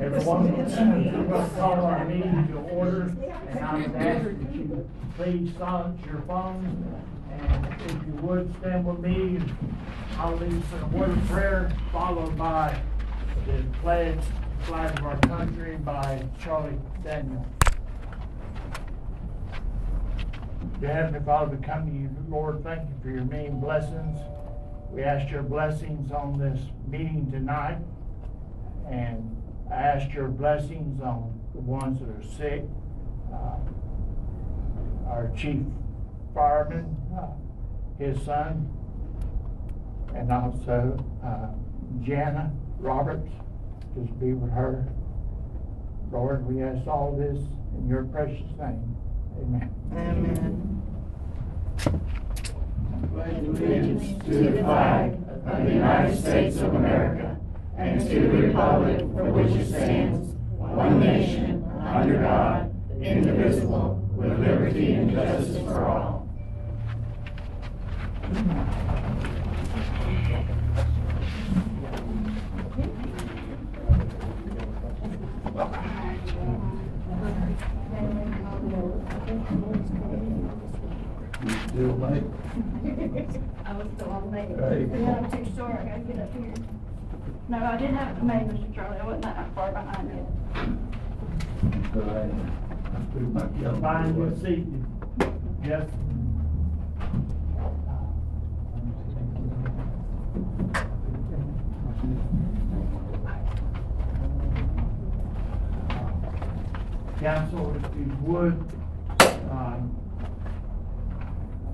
Everyone, we're going to call our meeting to order, and I would ask that you please silence your phones, and if you would stand with me, I'll lead us in a word of prayer, followed by the flag of our country by Charlie Daniel. Dear Heavenly Father, we come to you, Lord, thank you for your many blessings. We ask your blessings on this meeting tonight, and I ask your blessings on the ones that are sick, our chief fireman, his son, and also Jana Roberts, just be with her. Lord, we ask all this in your precious name. Amen. Amen. Pledge allegiance to the flag of the United States of America and to the republic for which it stands, one nation, under God, indivisible, with liberty and justice for all. Still late? I was still on late. Right. Yeah, I'm too short, I gotta get up here. No, I didn't have it made, Mr. Charlie, I wasn't that far behind yet. All right. Find your seat. Yes. Council, if you would,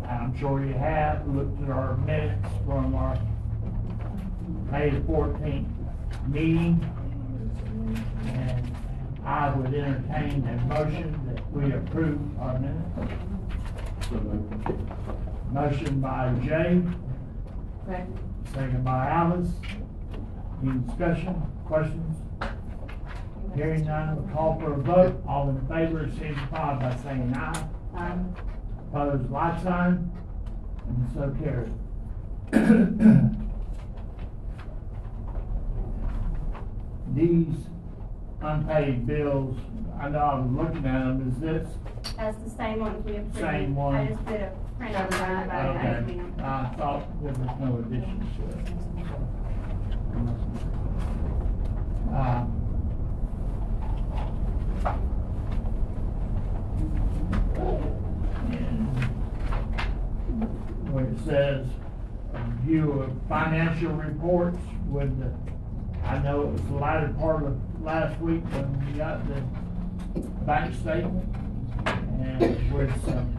I'm sure you have looked at our minutes from our May 14th meeting, and I would entertain a motion that we approve our minutes. Motion by Jay, second by Alice. Any discussion, questions? Hearing none, we'll call for a vote. All in favor signify by saying aye. Aye. Opposed, like sign, and so carried. These unpaid bills, I know I was looking at them, is this? That's the same one we approved. Same one. I just did a print over that about it. Okay, I thought there was no addition to it. Where it says, view of financial reports with the, I know it was the latter part of last week when we got the bank statement, and with some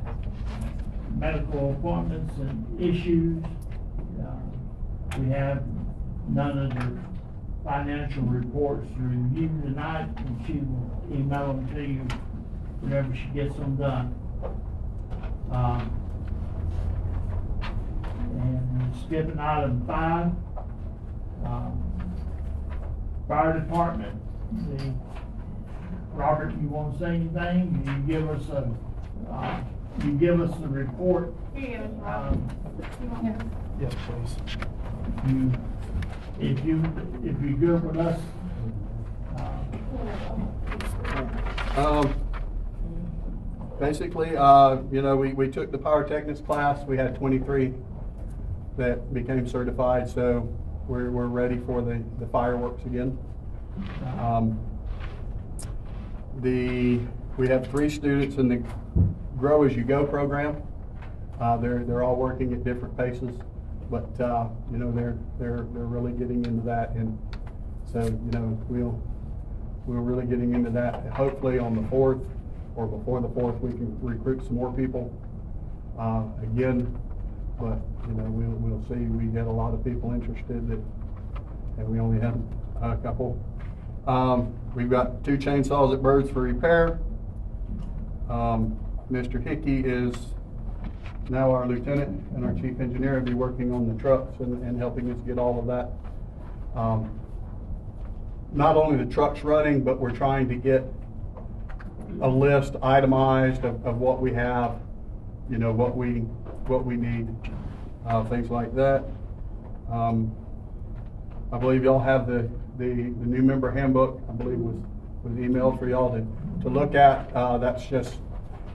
medical appointments and issues. We have none of the financial reports to review tonight, and she will email them to you whenever she gets them done. And skipping item 5, fire department. Robert, you want to say anything? You give us the report. Here you go, Rob. You want it? Yes, please. If you're good with us. Basically, we took the pyrotechnics class. We had 23 that became certified, so we're ready for the fireworks again. We have 3 students in the Grow As You Go program. They're all working at different paces, but they're really getting into that, and so we're really getting into that. Hopefully on the 4th or before the 4th, we can recruit some more people again. But we'll see. We get a lot of people interested, and we only have a couple. We've got 2 chainsaws at Birds for repair. Mr. Hickey is now our lieutenant, and our chief engineer will be working on the trucks and helping us get all of that. Not only the trucks running, but we're trying to get a list itemized of what we have, what we need. things like that. I believe y'all have the new member handbook, I believe was emailed for y'all to look at. That's just,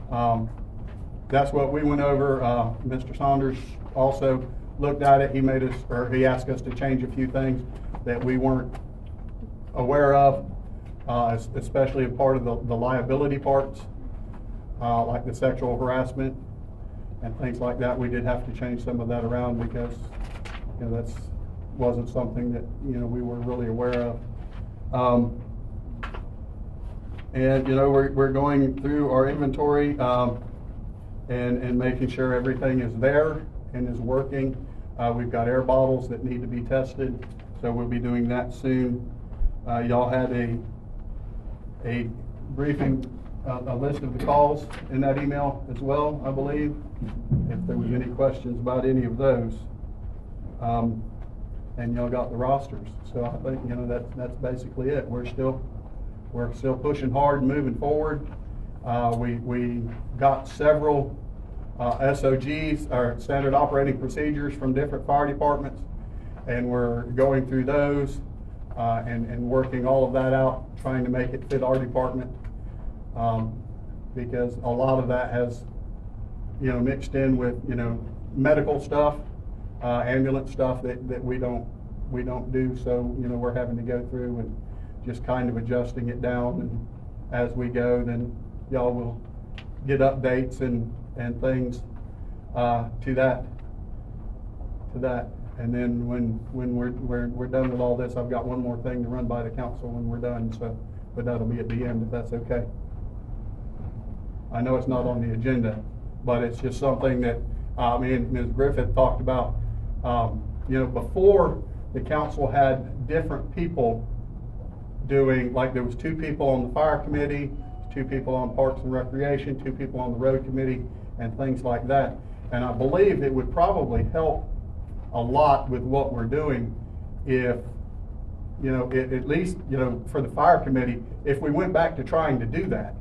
that's what we went over. Mr. Saunders also looked at it. He asked us to change a few things that we weren't aware of, especially a part of the liability parts, like the sexual harassment and things like that. We did have to change some of that around because, you know, that's wasn't something that, you know, we were really aware of. And, you know, we're going through our inventory and making sure everything is there and is working. We've got air bottles that need to be tested, so we'll be doing that soon. Y'all had a briefing, a list of the calls in that email as well, I believe, if there was any questions about any of those. And y'all got the rosters. So I think, you know, that's basically it. We're still pushing hard and moving forward. We got several SOGs, or standard operating procedures, from different fire departments, and we're going through those and working all of that out, trying to make it fit our department, because a lot of that has, you know, mixed in with, you know, medical stuff, ambulance stuff that we don't do. So, you know, we're having to go through and just kind of adjusting it down, and as we go, then y'all will get updates and things to that. And then when we're done with all this, I've got one more thing to run by the council when we're done. So, but that'll be at the end, if that's okay. I know it's not on the agenda, but it's just something that me and Ms. Griffith talked about. You know, before, the council had different people doing, like there was 2 people on the fire committee, 2 people on Parks and Recreation, 2 people on the road committee, and things like that. And I believe it would probably help a lot with what we're doing if, you know, at least, you know, for the fire committee, if we went back to trying to do that.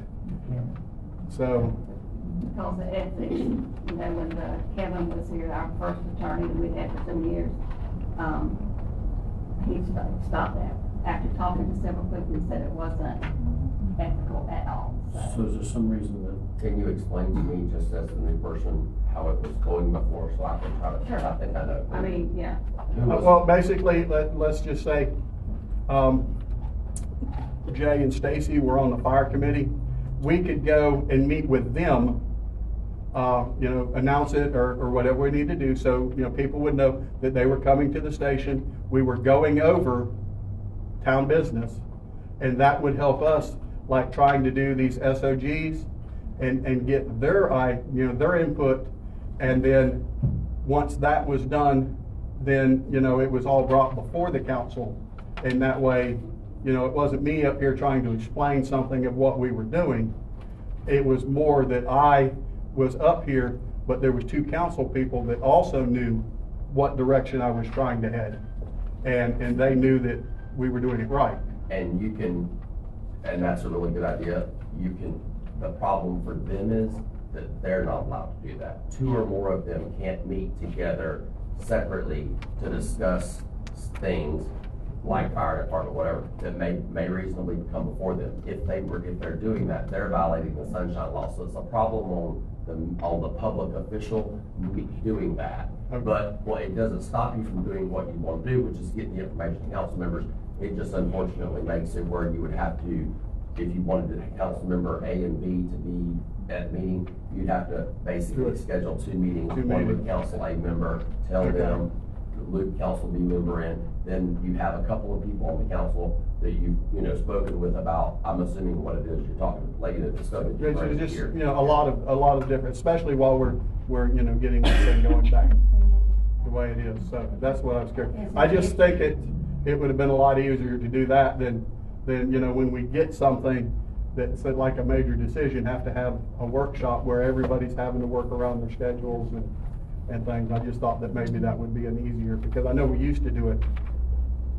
So. Because of ethics, you know, when Kevin was here, our first attorney that we had for some years, he stopped that after talking to several people and said it wasn't ethical at all. So is there some reason that, Can you explain to me, just as a new person, how it was going before, so I can try to, Sure. I think I know. I mean, yeah. Who was- Well, basically, let's just say, Jay and Stacy were on the fire committee. We could go and meet with them, you know, announce it or whatever we need to do, so, you know, people would know that they were coming to the station. We were going over town business, and that would help us, like trying to do these SOGs and get their their input. And then once that was done, then, you know, it was all brought before the council, and that way, you know, it wasn't me up here trying to explain something of what we were doing. It was more that I was up here, but there was 2 council people that also knew what direction I was trying to head, and they knew that we were doing it right. And you can, and that's a really good idea, the problem for them is that they're not allowed to do that. 2 or more of them can't meet together separately to discuss things like fire department, whatever, that may reasonably come before them. If they're doing that, they're violating the sunshine law. So it's a problem on the public official doing that. Okay. But, well, it doesn't stop you from doing what you want to do, which is getting the information to council members. It just unfortunately makes it where you would have to, if you wanted the council member A and B to be at the meeting, you'd have to basically schedule 2 meetings. One with council A member, tell Okay. them, loop council B member in, then you have a couple of people on the council that you've, you know, spoken with about, I'm assuming what it is you're talking, like, the stuff that you're It's just, here. you know, a lot of different, especially while we're you know, getting this thing going back the way it is. So that's what I was curious. I just think it would have been a lot easier to do that than, you know, when we get something that's like a major decision, have to have a workshop where everybody's having to work around their schedules and things. I just thought that maybe that would be an easier, because I know we used to do it.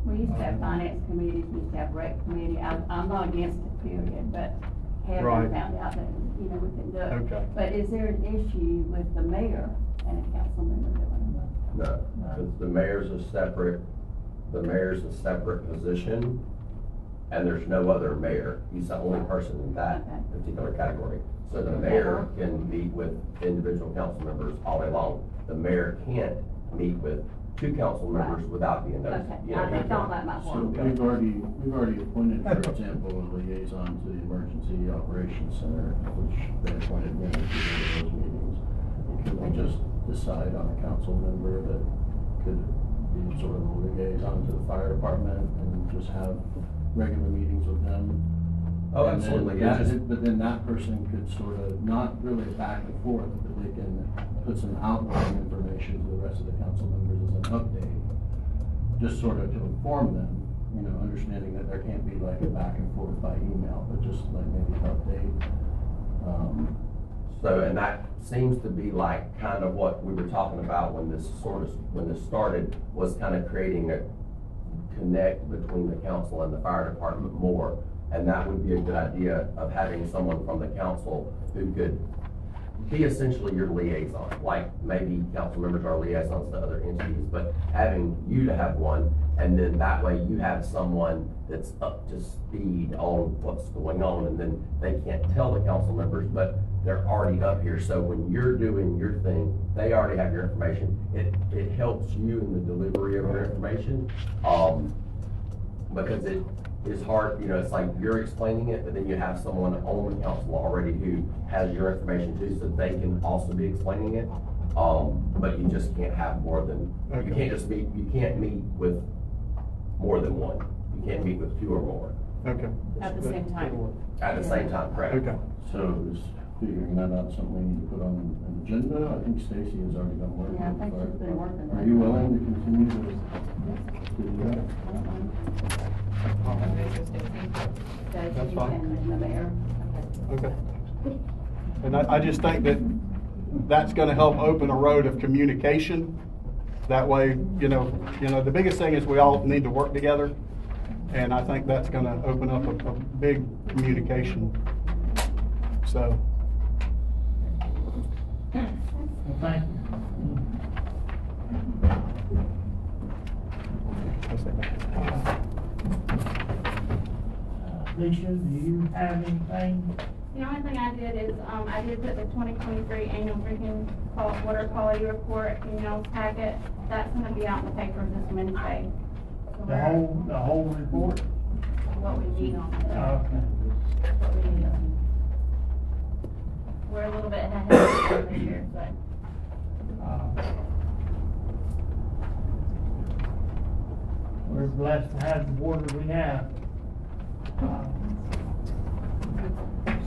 We used to have finance committees, we used to have rec committee. I'm not against it, period, but Right. Kevin found out that, you know, we couldn't do it. Okay. But is there an issue with the mayor and a council member doing it? No, because the mayor's a separate position, and there's no other mayor. He's the only person in that Okay. particular category. So the mayor can meet with individual council members all day long. The mayor can't meet with two council members without being noticed. Okay, You know, I thought that might So work. we've already appointed, for example, a liaison to the Emergency Operations Center, which they appointed me to those meetings. Can we just decide on a council member that could be sort of a liaison to the fire department and just have regular meetings with them? Oh, And then absolutely. that- It's just- But then that person could sort of, not really back and forth, but they can put some outline information to the rest of the council members as an update. Just sort of to inform them, you know, understanding that there can't be like a back and forth by email, but just like maybe an update. So, and that seems to be like kind of what we were talking about when this started, was kind of creating a connect between the council and the fire department more. And that would be a good idea, of having someone from the council who could be essentially your liaison. Like maybe council members are liaisons to other entities, but having you to have one, and then that way you have someone that's up to speed on what's going on, and then they can't tell the council members, but they're already up here. So when you're doing your thing, they already have your information. It helps you in the delivery of your information, because it is hard, you know, it's like you're explaining it, but then you have someone on the council already who has your information too, so they can also be explaining it. But you just can't have more than, you can't meet with more than one. You can't meet with two or more Okay. At the same time. at the same time, correct? Okay. So is figuring that out something we need to put on an agenda? I think Stacy has already been working. Yeah, I think with she's been working. Are you willing to continue to do that? That's fine. And the mayor. Okay. And I just think that that's gonna help open a road of communication. That way, you know, the biggest thing is we all need to work together. And I think that's gonna open up a big communication. So, Well, thank you. Alicia, do you have anything? The only thing I did is, I did put the 2023 annual drinking water quality report in y'all's packet. That's gonna be out in the paper this Wednesday. So The whole report? what we need on it. Okay. What we need on. We're a little bit ahead of this year, so. We're blessed to have the water we have.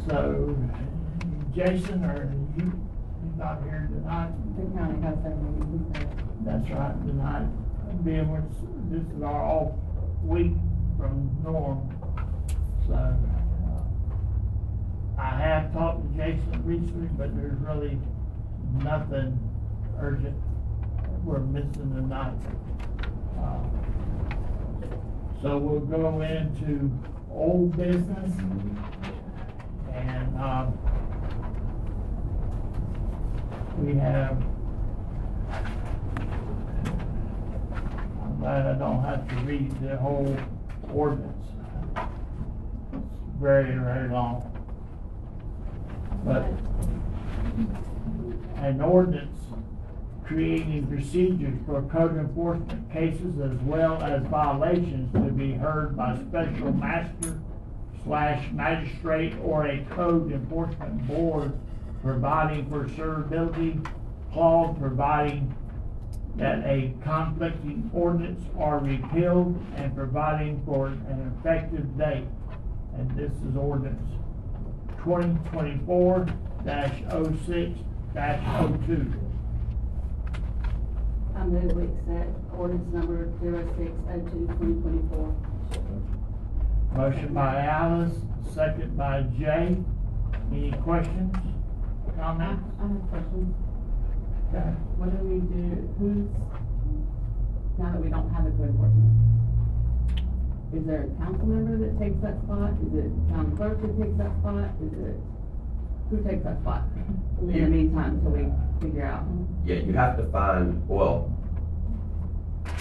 So, Jason, are you not here tonight? The county has their meeting. That's right, tonight, being this is our off week from Norm. So, I have talked to Jason recently, but there's really nothing urgent we're missing tonight. So we'll go into old business, and, we have, I'm glad I don't have to read the whole ordinance. It's very, very long. But an ordinance creating procedures for code enforcement cases as well as violations to be heard by special master / magistrate or a code enforcement board, providing for servability clause, providing that a conflicting ordinance are repealed, and providing for an effective date. And this is ordinance 2024-06-02. I move we accept ordinance number 06/02/2024. Motion by Alice, second by Jay. Any questions, comments? I have questions. Okay. What do we do, now that we don't have a code enforcement? Is there a council member that takes that spot? Is it town clerk that takes that spot? Who takes that spot? In the meantime, until we figure out. Yeah, you have to find, well,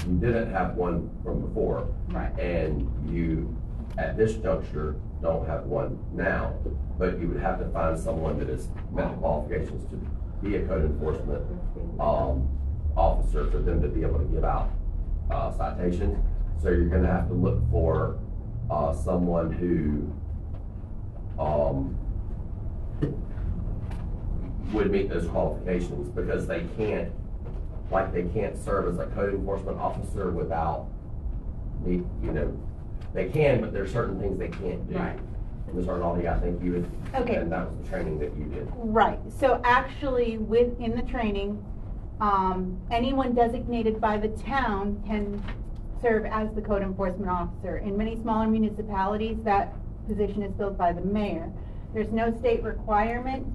you didn't have one from before. Right. And you, at this juncture, don't have one now, but you would have to find someone that has met the qualifications to be a code enforcement, officer for them to be able to give out, citations. So you're gonna have to look for, someone who, would meet those qualifications, because they can't serve as a code enforcement officer without you know, they can, but there's certain things they can't do. Right. Ms. Arnaldi, I think you would, Okay. and that was the training that you did. Right, so actually within the training, anyone designated by the town can serve as the code enforcement officer. In many smaller municipalities, that position is filled by the mayor. There's no state requirement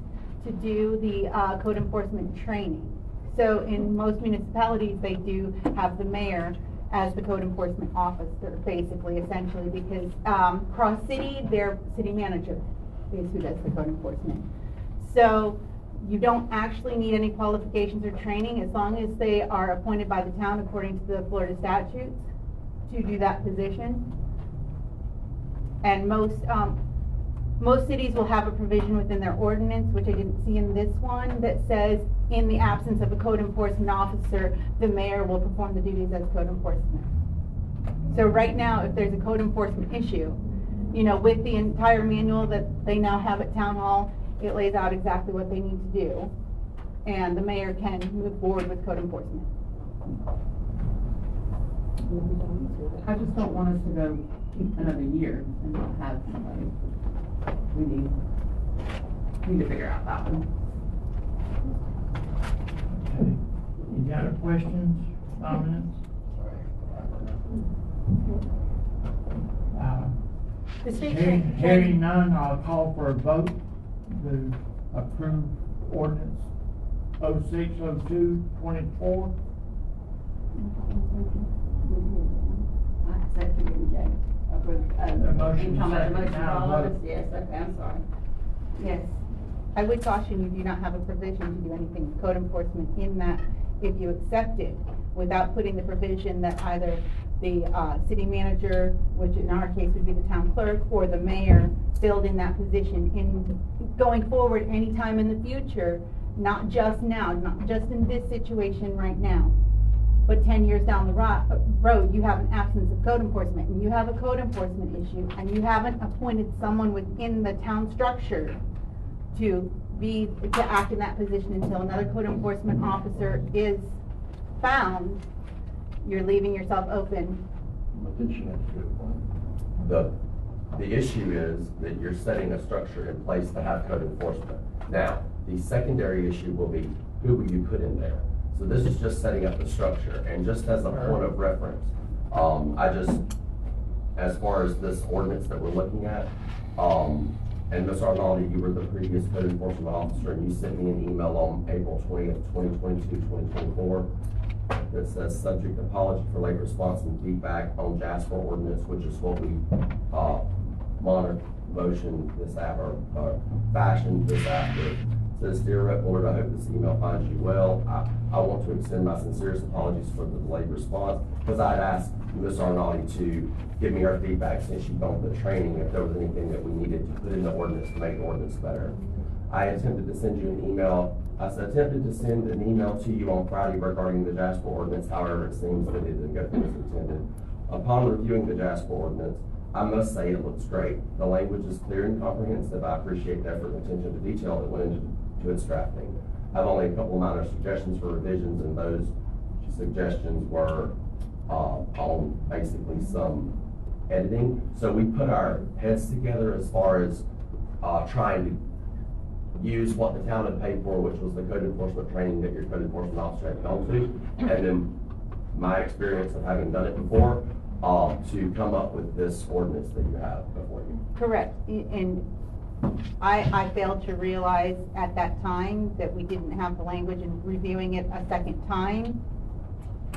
to do the code enforcement training. So in most municipalities, they do have the mayor as the code enforcement officer, basically, essentially, because Cross City, their city manager is who does the code enforcement. So you don't actually need any qualifications or training as long as they are appointed by the town according to the Florida statutes to do that position. And most cities will have a provision within their ordinance, which I didn't see in this one, that says in the absence of a code enforcement officer, the mayor will perform the duties as code enforcement. So right now, if there's a code enforcement issue, you know, with the entire manual that they now have at Town Hall, it lays out exactly what they need to do. And the mayor can move forward with code enforcement. I just don't want us to go another year and not have somebody. We need to figure out that one. Okay. You got any questions, comments? The state Hearing none, I'll call for a vote to approve ordinance 060224. I said, Jay. The motion You talking about the second, motion for now all of us? vote. Yes, okay, I'm sorry. Yes. I would caution you do not have a provision to do anything with code enforcement in that if you accept it without putting the provision that either the city manager, which in our case would be the town clerk, or the mayor filled in that position in going forward anytime in the future, not just now, not just in this situation right now, but 10 years down the road, you have an absence of code enforcement, and you have a code enforcement issue, and you haven't appointed someone within the town structure to act in that position until another code enforcement officer is found, you're leaving yourself open. I think she makes a good point. The issue is that you're setting a structure in place to have code enforcement. Now, the secondary issue will be, who will you put in there? So this is just setting up the structure, and just as a point of reference, as far as this ordinance that we're looking at, and Ms. Arnaldi, you were the previous code enforcement officer, and you sent me an email on April 20th, 2022, 2024, that says, subject apology for late response and feedback on Jasper ordinance, which is what we, fashioned this after. Says, dear Rep. Bullard, I hope this email finds you well. I want to extend my sincerest apologies for the delayed response, because I'd asked Ms. Arnaldi to give me her feedback since she'd gone to the training, if there was anything that we needed to put in the ordinance to make the ordinance better. I attempted to send you an email. I attempted to send an email to you on Friday regarding the Jasper ordinance. However, it seems that it didn't go through as intended. Upon reviewing the Jasper ordinance, I must say it looks great. The language is clear and comprehensive. I appreciate the effort and attention to detail that went into its drafting. I have only a couple of minor suggestions for revisions, and those suggestions were on basically some editing. So we put our heads together as far as trying to use what the town had paid for, which was the code enforcement training that your code enforcement officer had gone to, and then my experience of having done it before, to come up with this ordinance that you have before you. Correct, and I failed to realize at that time that we didn't have the language, and reviewing it a second time,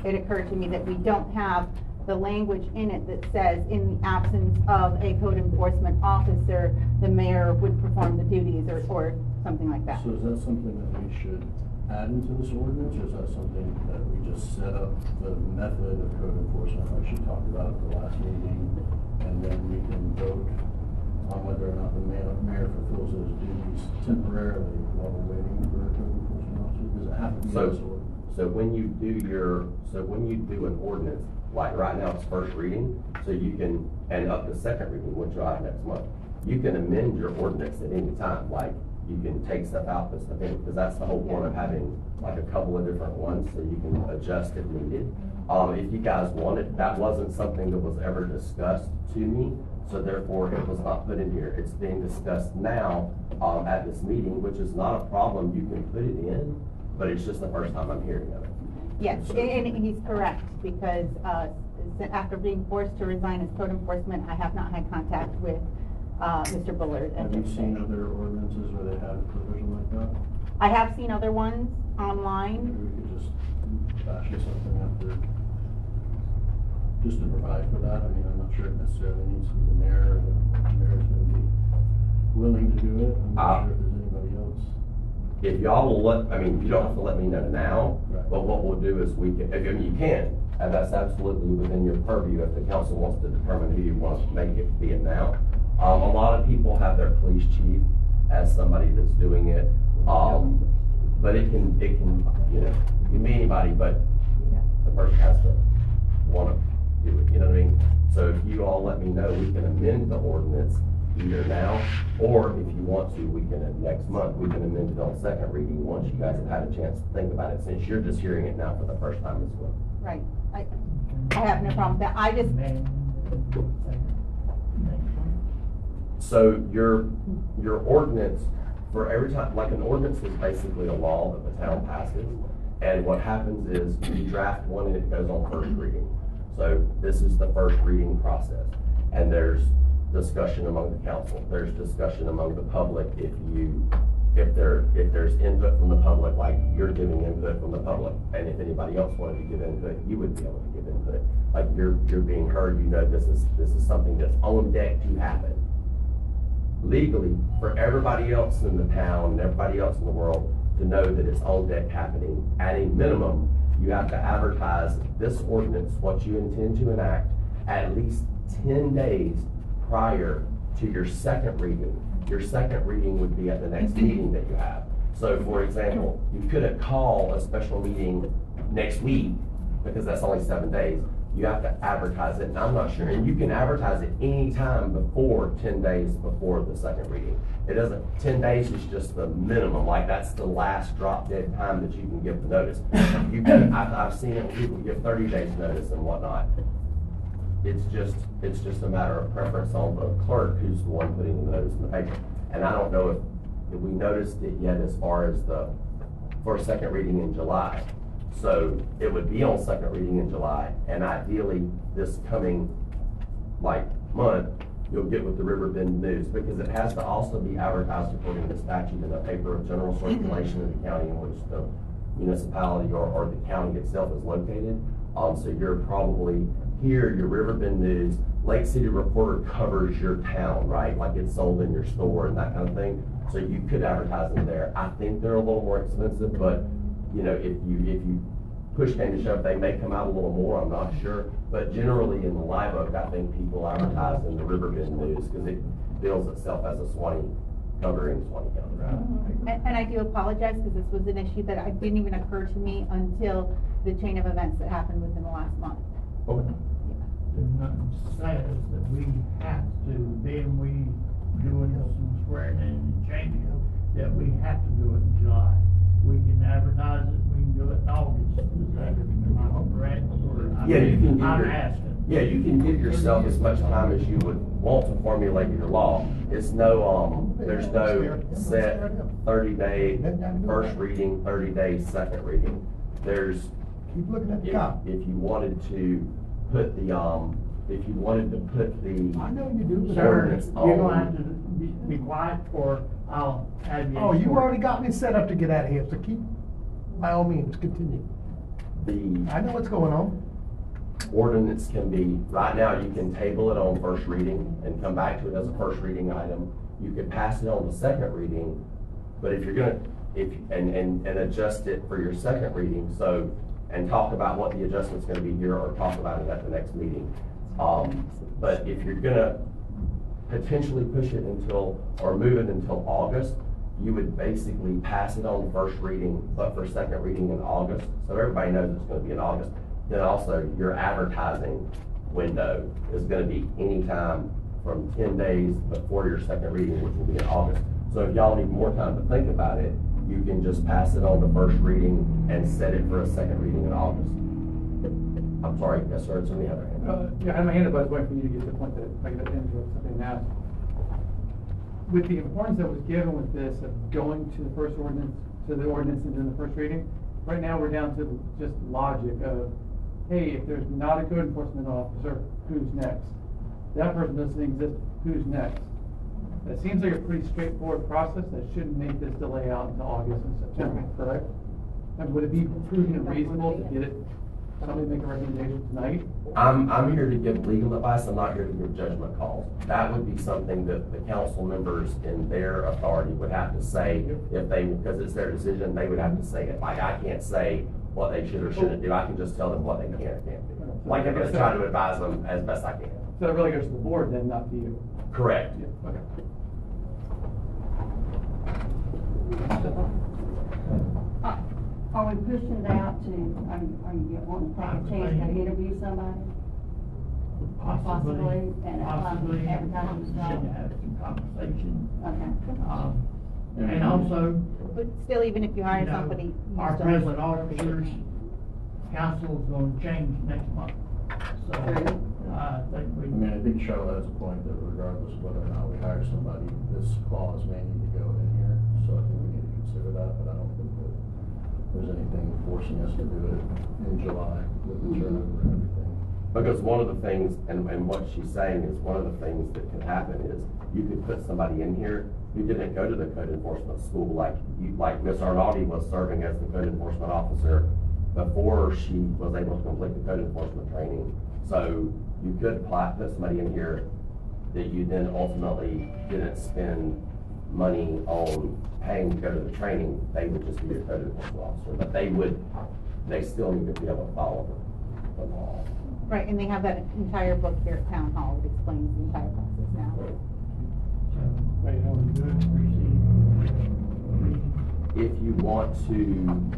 it occurred to me that we don't have the language in it that says, in the absence of a code enforcement officer, the mayor would perform the duties, or something like that. So is that something that we should add into this ordinance, or is that something that we just set up the method of code enforcement like she talked about at the last meeting, and then we can vote on whether or not the mayor fulfills those duties temporarily while we're waiting for a code enforcement officer? Does it have to be this ordinance? So when you do an ordinance, like right now it's first reading, so you can, and up to second reading, which you'll have next month, you can amend your ordinance at any time, like you can take stuff out, put stuff in, because that's the whole point of having like a couple of different ones, so you can adjust if needed. If you guys want it, that wasn't something that was ever discussed to me, so therefore it was not put in here. It's being discussed now, at this meeting, which is not a problem, you can put it in, but it's just the first time I'm hearing of it. Yes, and he's correct, because, after being forced to resign as code enforcement, I have not had contact with, Mr. Bullard. Have you seen other ordinances where they have a provision like that? I have seen other ones Maybe online. we could just fashion something after, just to provide for that. I mean, I'm not sure it necessarily needs to be the mayor, or the mayor's gonna be willing to do it. I'm not sure if there's anybody else. If y'all will let, I mean, you don't have to let me know now, Right. but what we'll do is we can, I mean, you can, and that's absolutely within your purview if the council wants to determine who you want to make it be it now. A lot of people have their police chief as somebody that's doing it, but it can, you know, it can be anybody, but the person has to want to do it, you know what I mean? So if you all let me know, we can amend the ordinance either now, or if you want to, we can, next month, we can amend it on second reading once you guys have had a chance to think about it, since you're just hearing it now for the first time as well. Right, I have no problem with that, I just, So your ordinance, for every time, like an ordinance is basically a law that the town passes, and what happens is you draft one and it goes on first reading. So this is the first reading process, and there's discussion among the council, there's discussion among the public if there's input from the public, like you're giving input from the public, and if anybody else wanted to give input, you would be able to give input. Like you're being heard, you know this is something that's on deck to happen. Legally, for everybody else in the town and everybody else in the world to know that it's on deck happening, at a minimum, you have to advertise this ordinance, what you intend to enact, at least 10 days prior to your second reading. Your second reading would be at the next meeting that you have. So for example, you couldn't call a special meeting next week because that's only 7 days. You have to advertise it, and I'm not sure, and you can advertise it anytime before 10 days before the second reading. It doesn't, 10 days is just the minimum, like that's the last drop dead time that you can give the notice. You can, I've seen it, people give 30 days notice and whatnot. It's just a matter of preference on the clerk who's the one putting the notice in the paper. And I don't know if we noticed it yet as far as for second reading in July. So it would be on second reading in July, and ideally this coming month, you'll get with the Riverbend News, because it has to also be advertised according to statute in a paper of general circulation in the county in which the municipality or the county itself is located. So you're probably here, your Riverbend News, Lake City Reporter covers your town, right? Like it's sold in your store and that kind of thing. So you could advertise them there. I think they're a little more expensive, but you know, if you push came to shove, they may come out a little more, I'm not sure. But generally in the Live Oak, I think people advertise in the Riverbend News because it bills itself as a covering Swanee County, right? and I do apologize, because this was an issue that didn't even occur to me until the chain of events that happened within the last month. Okay. There's nothing says that we have to, then we doing some swearing in and changing, that we have to do it in July. We can advertise it, we can do it in August, is that, am I correct? Yeah, you can give I'm your- asking. Yeah, you can give yourself as much time as you would want to formulate your law. It's no, there's no set 30-day first reading, 30-day second reading. There's, Keep looking at the cop. if you wanted to put the, I know you do, but. Sir, ordinance you're gonna on. have to be quiet, or I'll have you. Oh, you already got me set up to get out of here, so keep, by all means, continue. The I know what's going on. ordinance can be, right now, you can table it on first reading and come back to it as a first reading item. You could pass it on to second reading, but if you're gonna, and adjust it for your second reading, so, and talk about what the adjustment's gonna be here, or talk about it at the next meeting. But if you're gonna potentially push it until, or move it until August, you would basically pass it on first reading, but for second reading in August, so everybody knows it's gonna be in August. Then also, your advertising window is gonna be anytime from 10 days before your second reading, which will be in August. So if y'all need more time to think about it, you can just pass it on to first reading and set it for a second reading in August. I'm sorry, yes, sir, it's on the other hand. Yeah, I had my hand up, I was waiting for you to get to the point that I could interrupt something now. With the importance that was given with this of going to the first ordinance, to the ordinance and then the first reading, right now we're down to just logic of, hey, if there's not a code enforcement officer, who's next? That person doesn't exist, who's next? That seems like a pretty straightforward process that shouldn't make this delay out until August and September, correct? And would it be prudent and reasonable to get it, somebody make a recommendation tonight? I'm here to give legal advice, I'm not here to give judgment calls. That would be something that the council members in their authority would have to say if they, because it's their decision, they would have to say it. Like, I can't say what they should or shouldn't do, I can just tell them what they can or can't do. Like, I'm gonna try to advise them as best I can. So it really goes to the board then, not to you? Correct. Yeah, okay. Are we pushing it out to, are you wanting to take a chance to interview somebody? Possibly, and Possibly, advertising should job? have some conversation. Okay. And also, But still, even if you hire you know, somebody. you our still- present officers, council's gonna change next month. So, I think I mean, I think Charlotte has a point that regardless of whether or not we hire somebody, this clause may need to go in here, so I think we need to consider that, but I don't think that there's anything forcing us to do it in July with the turnover and everything. Because one of the things, and what she's saying is, one of the things that could happen is, you could put somebody in here who didn't go to the code enforcement school, like Ms. Arnaldi was serving as the code enforcement officer before she was able to complete the code enforcement training. So you could put somebody in here that you then ultimately didn't spend money on paying to go to the training. They would just be your code enforcement officer, but they still need to be able to follow the law. Right, and they have that entire book here at Town Hall that explains the entire process now. wait, how we do it, If you want to,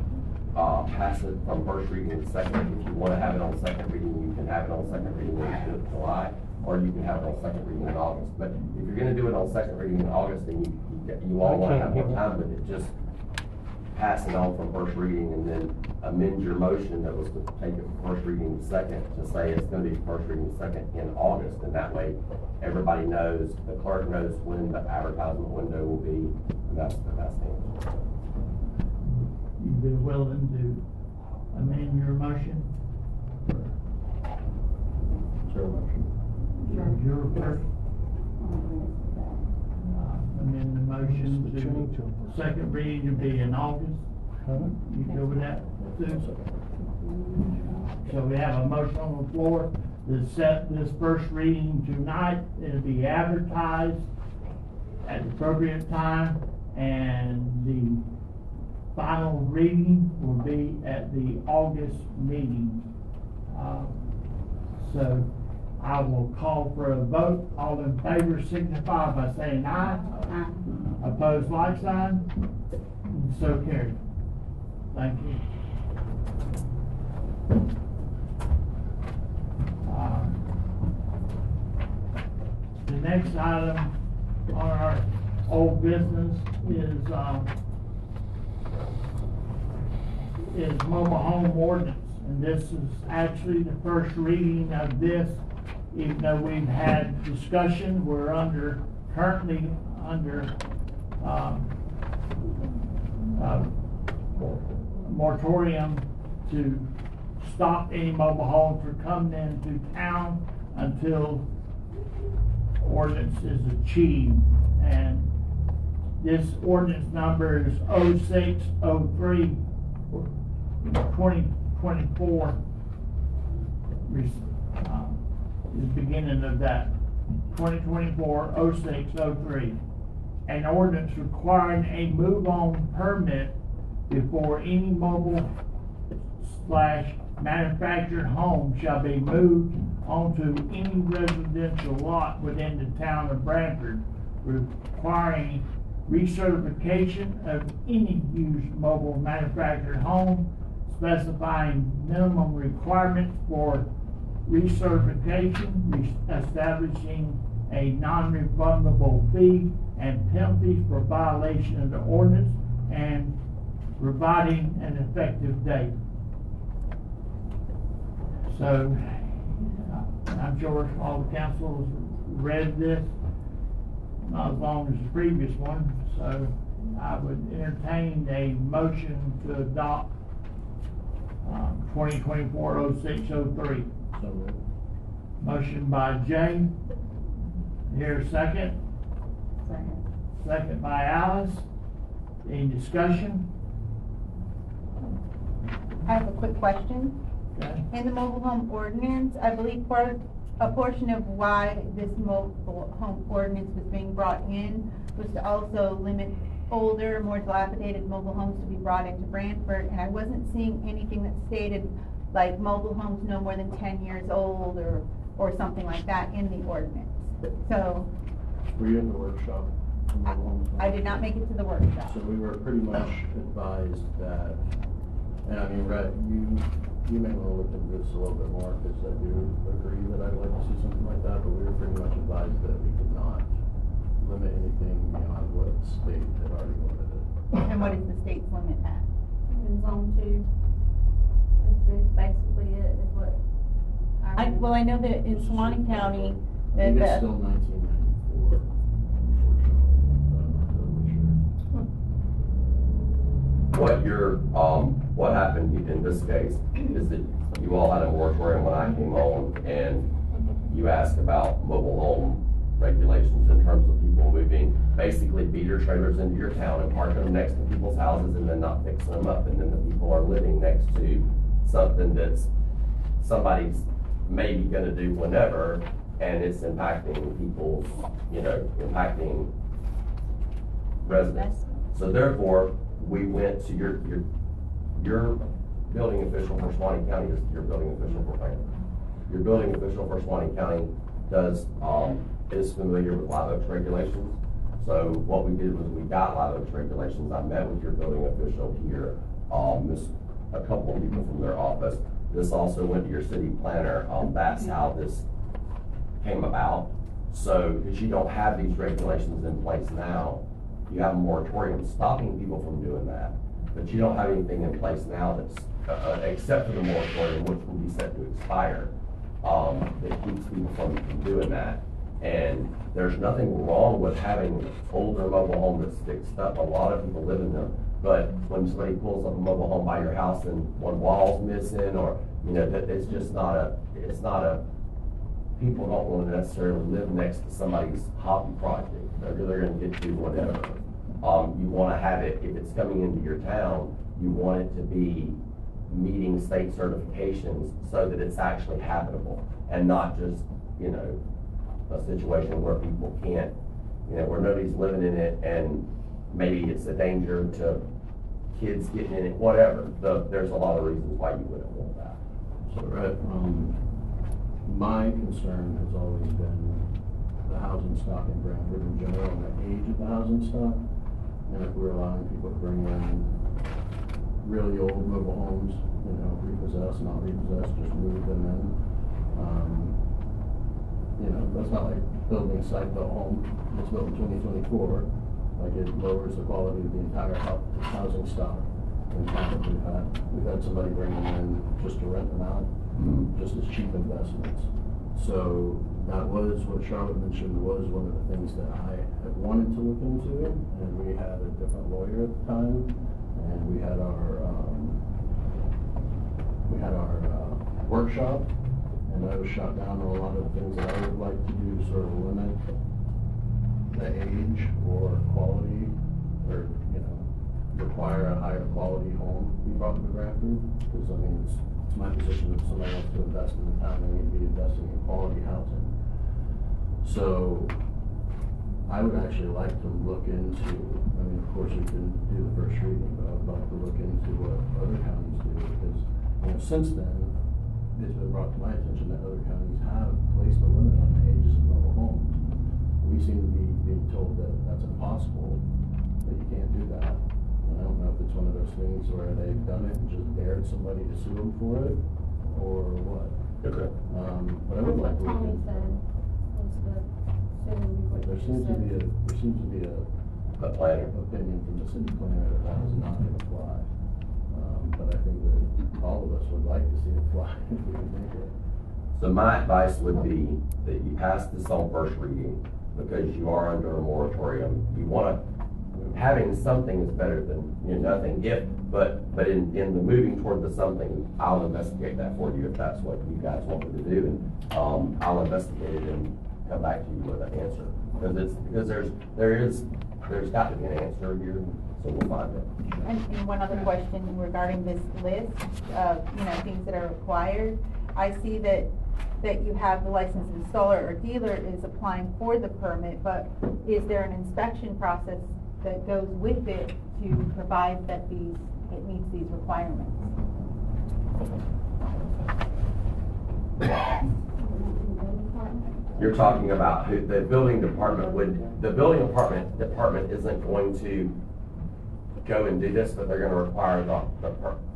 pass it from first reading to second, if you want to have it on second reading, you can have it on second reading in July, or you can have it on second reading in August. But if you're gonna do it on second reading in August, then you all want to have more time with it, just pass it on from first reading and then amend your motion that was to take it from first reading to second to say it's gonna be first reading to second in August, and that way everybody knows, the clerk knows when the advertisement window will be, and that's the best answer. You'd be willing to amend your motion? Sure, motion. Your first, amend the motion to second reading to be in August? You go with that, Sue? So we have a motion on the floor to set this first reading tonight. It'll be advertised at the appropriate time, and the final reading will be at the August meeting. So I will call for a vote. All in favor signify by saying aye. Aye. Opposed, like sign. And so carried. Thank you. The next item on our old business is mobile home ordinance. And this is actually the first reading of this, even though we've had discussion. We're currently under moratorium to stop any mobile homes from coming into town until ordinance is achieved. And this ordinance number is 0603 2024 is the beginning of that. 2024-0603. an ordinance requiring a move-on permit before any mobile / manufactured home shall be moved onto any residential lot within the town of Branford, requiring recertification of any used mobile manufactured home, specifying minimum requirements for recertification, establishing a non-refundable fee and penalties for violation of the ordinance, and providing an effective date. So, I'm sure all the councils read this, not as long as the previous one, so I would entertain a motion to adopt 2024-06-03. So moved. Motion by Jay. Here a second. Second. Second by Alice. Any discussion? I have a quick question. Okay. In the mobile home ordinance, I believe a portion of why this mobile home ordinance was being brought in was to also limit older, more dilapidated mobile homes to be brought into Branford, and I wasn't seeing anything that stated like mobile homes no more than 10 years old or something like that in the ordinance. So Were you in the workshop? I did not make it to the workshop. So we were pretty much advised that, and I mean, Rhett, you may want to look into this a little bit more, because I do agree that I'd like to see something like that, but we were pretty much advised that we could not limit anything beyond what the state had already limited it. And what is the state's limit at? In zone 2. That's basically it, is what. Well, I know that in Suwannee County, I think it's that still 1994, unfortunately, but I'm not totally sure. What happened in this case is that you all had a moratorium when I came on, and you asked about mobile home regulations in terms of people moving basically feeder trailers into your town and parking them next to people's houses and then not fixing them up, and then the people are living next to something that's somebody's maybe gonna do whenever, and it's impacting people's, impacting residents. So therefore, we went to your building official for Suwannee County is your building official for Branford. Your building official for Suwannee County is familiar with Live Oak's regulations. So what we did was we got Live Oak's regulations. I met with your building official here, a couple of people from their office. This also went to your city planner. That's how this came about. So, because you don't have these regulations in place now, you have a moratorium stopping people from doing that, but you don't have anything in place now that's, except for the moratorium, which will be set to expire, that keeps people from doing that. And there's nothing wrong with having an older mobile home that's fixed up. A lot of people live in them. But when somebody pulls up a mobile home by your house and one wall's missing, or, it's just not a, people don't want to necessarily live next to somebody's hobby project. They're gonna get to whatever. You want to have it, if it's coming into your town, you want it to be meeting state certifications so that it's actually habitable and not just, a situation where people can't, where nobody's living in it and maybe it's a danger to kids getting in it, whatever. There's a lot of reasons why you wouldn't want that. So, Rhett, my concern has always been the housing stock in Branford in general and the age of the housing stock. And if we're allowing people to bring in really old mobile homes, repossessed, not repossessed, just move them in. That's not like building a site-built home that's built in 2024. Like, it lowers the quality of the entire housing stock in town. We've had somebody bring them in just to rent them out, just as cheap investments. So that was what Charlotte mentioned was one of the things that I had wanted to look into, and we had a different lawyer at the time, and we had our workshop, and I was shot down on a lot of the things that I would like to do to sort of limit the age or quality, or require a higher quality home to be brought to Branford, because it's my position that if somebody wants to invest in the town, they need to be investing in quality housing. So I would actually like to look into, I mean, of course we can do the first reading, but I would like to look into what other counties do, because, you know, since then, it's been brought to my attention that other counties have placed a limit on the ages of mobile homes. We seem to be being told that that's impossible, that you can't do that. And I don't know if it's one of those things where they've done it and just dared somebody to sue them for it, or what. Okay. But I would like to look Tommy into said, it. was the, what There you seems to said. be a The planner. opinion from the city planner that that is not gonna fly. But I think that all of us would like to see it fly if we can make it. So my advice would be that you pass this on first reading, because you are under a moratorium. You wanna, having something is better than, you know, nothing. But in the moving toward the something, I'll investigate that for you if that's what you guys want me to do. And, I'll investigate it and come back to you with an answer. Because there's got to be an answer here, so we'll find it. And one other question regarding this list of, you know, things that are required. I see that you have the licensed installer or dealer is applying for the permit, but is there an inspection process that goes with it to provide that it meets these requirements? You're talking about who, the building department isn't going to go and do this, but they're gonna require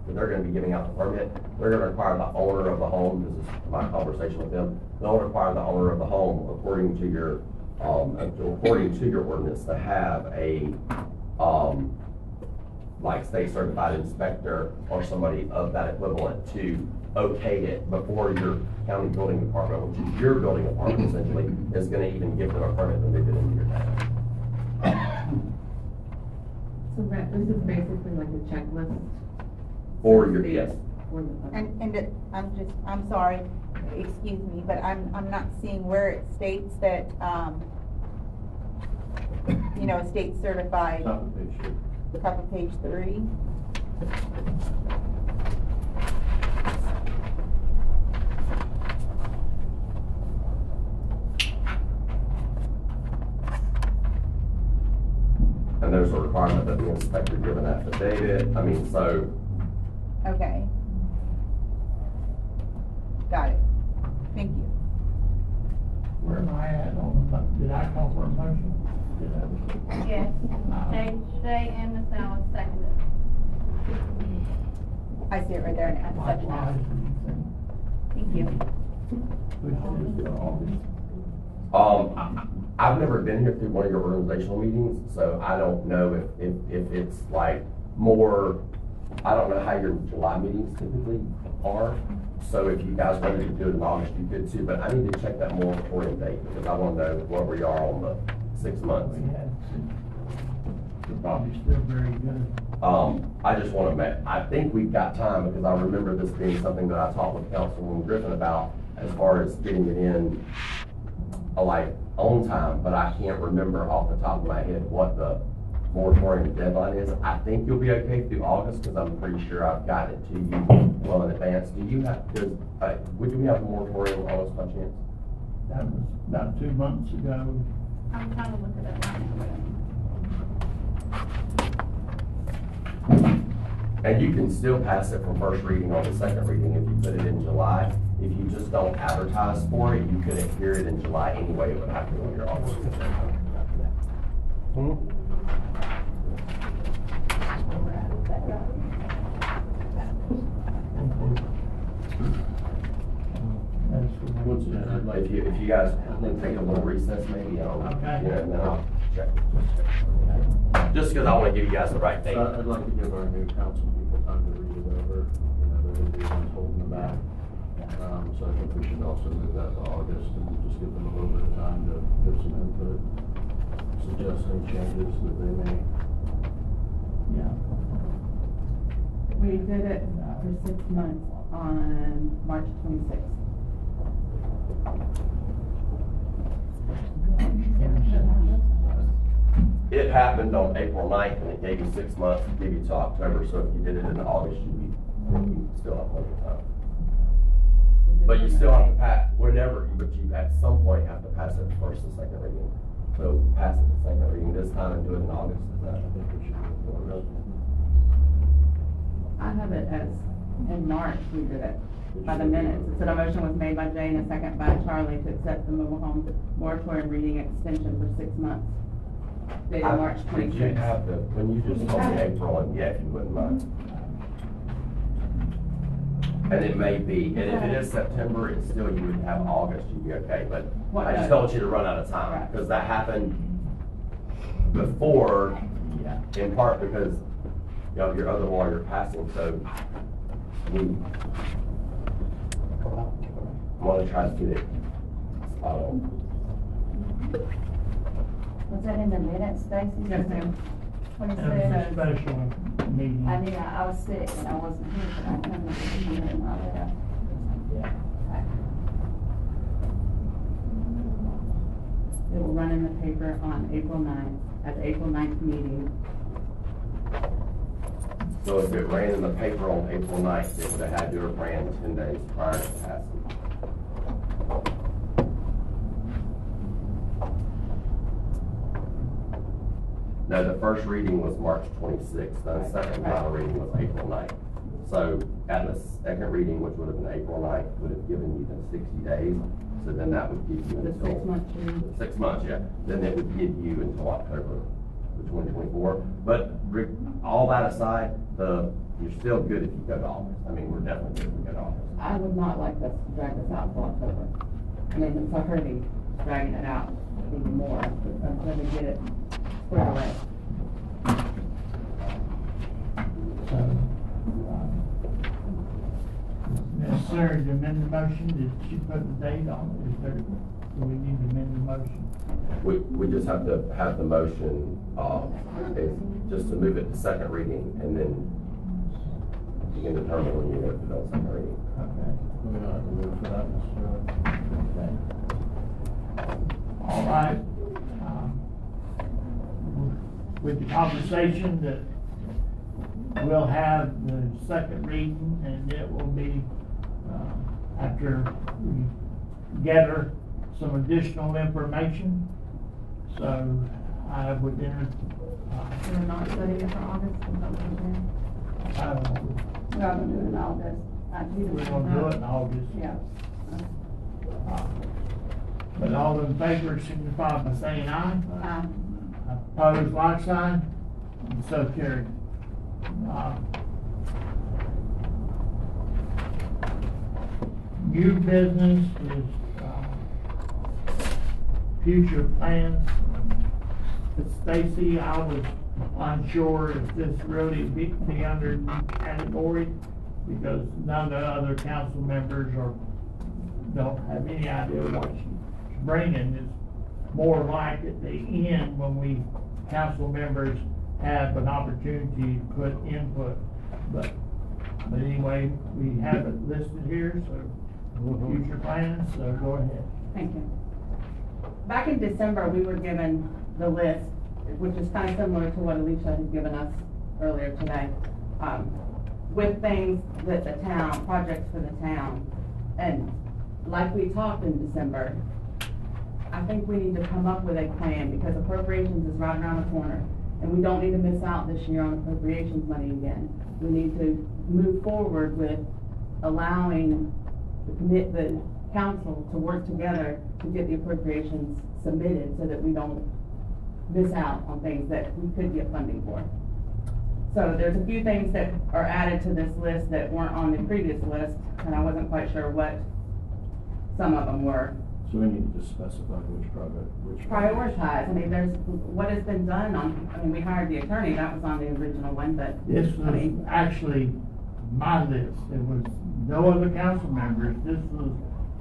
they're gonna be giving out the permit. They're gonna require the owner of the home, this is my conversation with them, they'll require the owner of the home, according to your ordinance, to have a, like state certified inspector or somebody of that equivalent to okay it before your county building department, which is your building department essentially, is gonna even give them a permit to move it into your town. So Brett, this is basically like a checklist? For your, yes. For the- I'm sorry, excuse me, but I'm not seeing where it states that, you know, state certified. Top of page 2. The top of page 3. And there's a requirement that the inspector give an affidavit, I mean, so, Okay. Got it. Thank you. Where am I at on the, did I call for a motion? Did I? Yes, Shay and Ms. Allen seconded. I see it right there in the section. Likewise, Thank you. which is August. I've never been here through one of your organizational meetings, so I don't know if it's like more, I don't know how your July meetings typically are. So if you guys wanted to do it in August, you could too, but I need to check that moratorium date, because I want to know where we are on the 6 months. We had, we're probably still very good. I just want to, I think we've got time, because I remember this being something that I talked with Councilwoman Griffin about, as far as getting it in, like, on time, but I can't remember off the top of my head what the moratorium deadline is. I think you'll be okay through August, because I'm pretty sure I've gotten it to you well in advance. Do you have, would we have a moratorium on us by chance? That was about 2 months ago. I'm trying to look at it right now. And you can still pass it from first reading on the second reading if you put it in July. If you just don't advertise for it, you couldn't hear it in July anyway. It would have to go on your August. Once again, I'd like If you guys want to take a little recess, maybe, Okay. you know, and then I'll check. Just because I want to give you guys the right date. I'd like to give our new council people time to read it over, you know, they're gonna be the ones holding the back. So I think we should also move that to August and just give them a little bit of time to give some input, suggest any changes that they may. Yeah. We did it for 6 months on March 26th. It happened on April 9th, and it gave you 6 months, to give you till October, so if you did it in August, you'd still have plenty of time. But you still have to pass, but you at some point have to pass it first and second reading. So pass it to second reading this time and do it in August, is that? I think we should do it. I have it as in March we did it, by the minutes. It said a motion was made by Jay and a second by Charlie to accept the mobile home moratorium reading extension for 6 months. Dated March Did you 26th. have the, when you just told me April, and yeah, if you wouldn't mind. And it may be, and if it is September, it's still, you would have August, you'd be okay, but I just don't want you to run out of time, Right. because that happened before, in part because, you know, your other lawyer passing, so we want to try to get it spot on. Was that in the minutes, Stacy? Yes, ma'am. What it It was a says? special meeting. I knew, I was sick and I wasn't here, but I remember the meeting and all that. It will run in the paper on April 9th, at the April 9th meeting. So if it ran in the paper on April 9th, it would have had to have ran 10 days prior to passing. No, the first reading was March 26th, the second final reading was April 9th. So at the second reading, which would have been April 9th, would have given you the 60 days. So then that would give you The until. 6 month period. 6 months, yeah. Then it would give you until October of 2024. But all that aside, you're still good if you go to August. I mean, we're definitely good if we go to August. I would not like us to drag this out until October. I mean, it's already dragging it out even more, until we get it squared away. So, necessary to amend the motion, did she put the date on it? Is there, do we need to amend the motion? We just have to have the motion, is just to move it to second reading, and then you can determine when you go to the second reading. Okay. We don't have to move for that, Mr. Chairman. All right. With the conversation that we'll have the second reading, and it will be, after we gather some additional information. So I would enter, We're not studying it for August, is that what you're saying? I don't know, We're not gonna do it in August. we're gonna do it in August. Yeah. But all in favor signify by saying aye. Aye. Opposed, like sign, and so carried. New business is, future plans. But Stacy, I was unsure if this really be under new category, because none of the other council members don't have any idea what she's bringing. It's more like at the end when we, council members have an opportunity to put input. But anyway, we have it listed here, so future plans, so go ahead. Thank you. Back in December, we were given the list, which is kind of similar to what Alicia had given us earlier today, with things that the town, projects for the town. And like we talked in December, I think we need to come up with a plan, because appropriations is right around the corner. And we don't need to miss out this year on appropriations money again. We need to move forward with allowing the council to work together to get the appropriations submitted, so that we don't miss out on things that we could get funding for. So there's a few things that are added to this list that weren't on the previous list, and I wasn't quite sure what some of them were. So we need to just specify which project, Prioritize, I mean, there's, what has been done on, I mean, we hired the attorney, that was on the original one, but. This I was mean, actually my list. It was no other council members. This was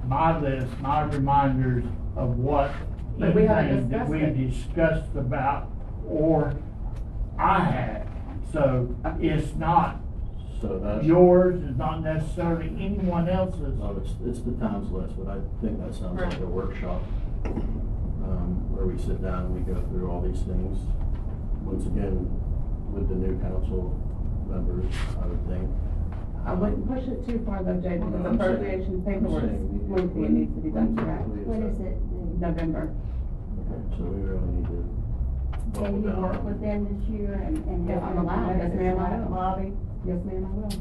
my list, my reminders of what But we haven't anything that we discussed discussed about, or I had. So it's not So that's. yours, it's not necessarily anyone else's. Oh, it's the town's list, but I think that sounds like a workshop, where we sit down and we go through all these things. Once again, with the new council members, I would think. I wouldn't push it too far though, Jay, because No, I'm saying- appropriations paperwork is I'm saying lengthy and needs to be done correct. What is it? November. So we really need to. Can you work with them this year and Yes, help I'm them allowed. out? Yes, ma'am, I will. Lobby? Yes, ma'am, I will.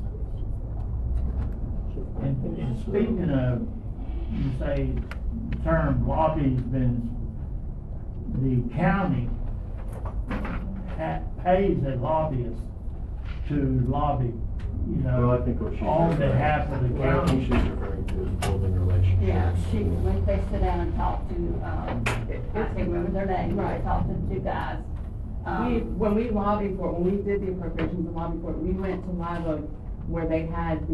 And speaking of, you say the term lobby's been, the county pays a lobbyist to lobby, you Well, I know, think what she's. on behalf of the What I think county. she's referring to is building relationships. Yeah, when they sit down and talk to, I can't remember their name, right, talk to the two guys. When we lobbied for it, when we did the appropriations and lobbied for it, we went to Live Oak where they had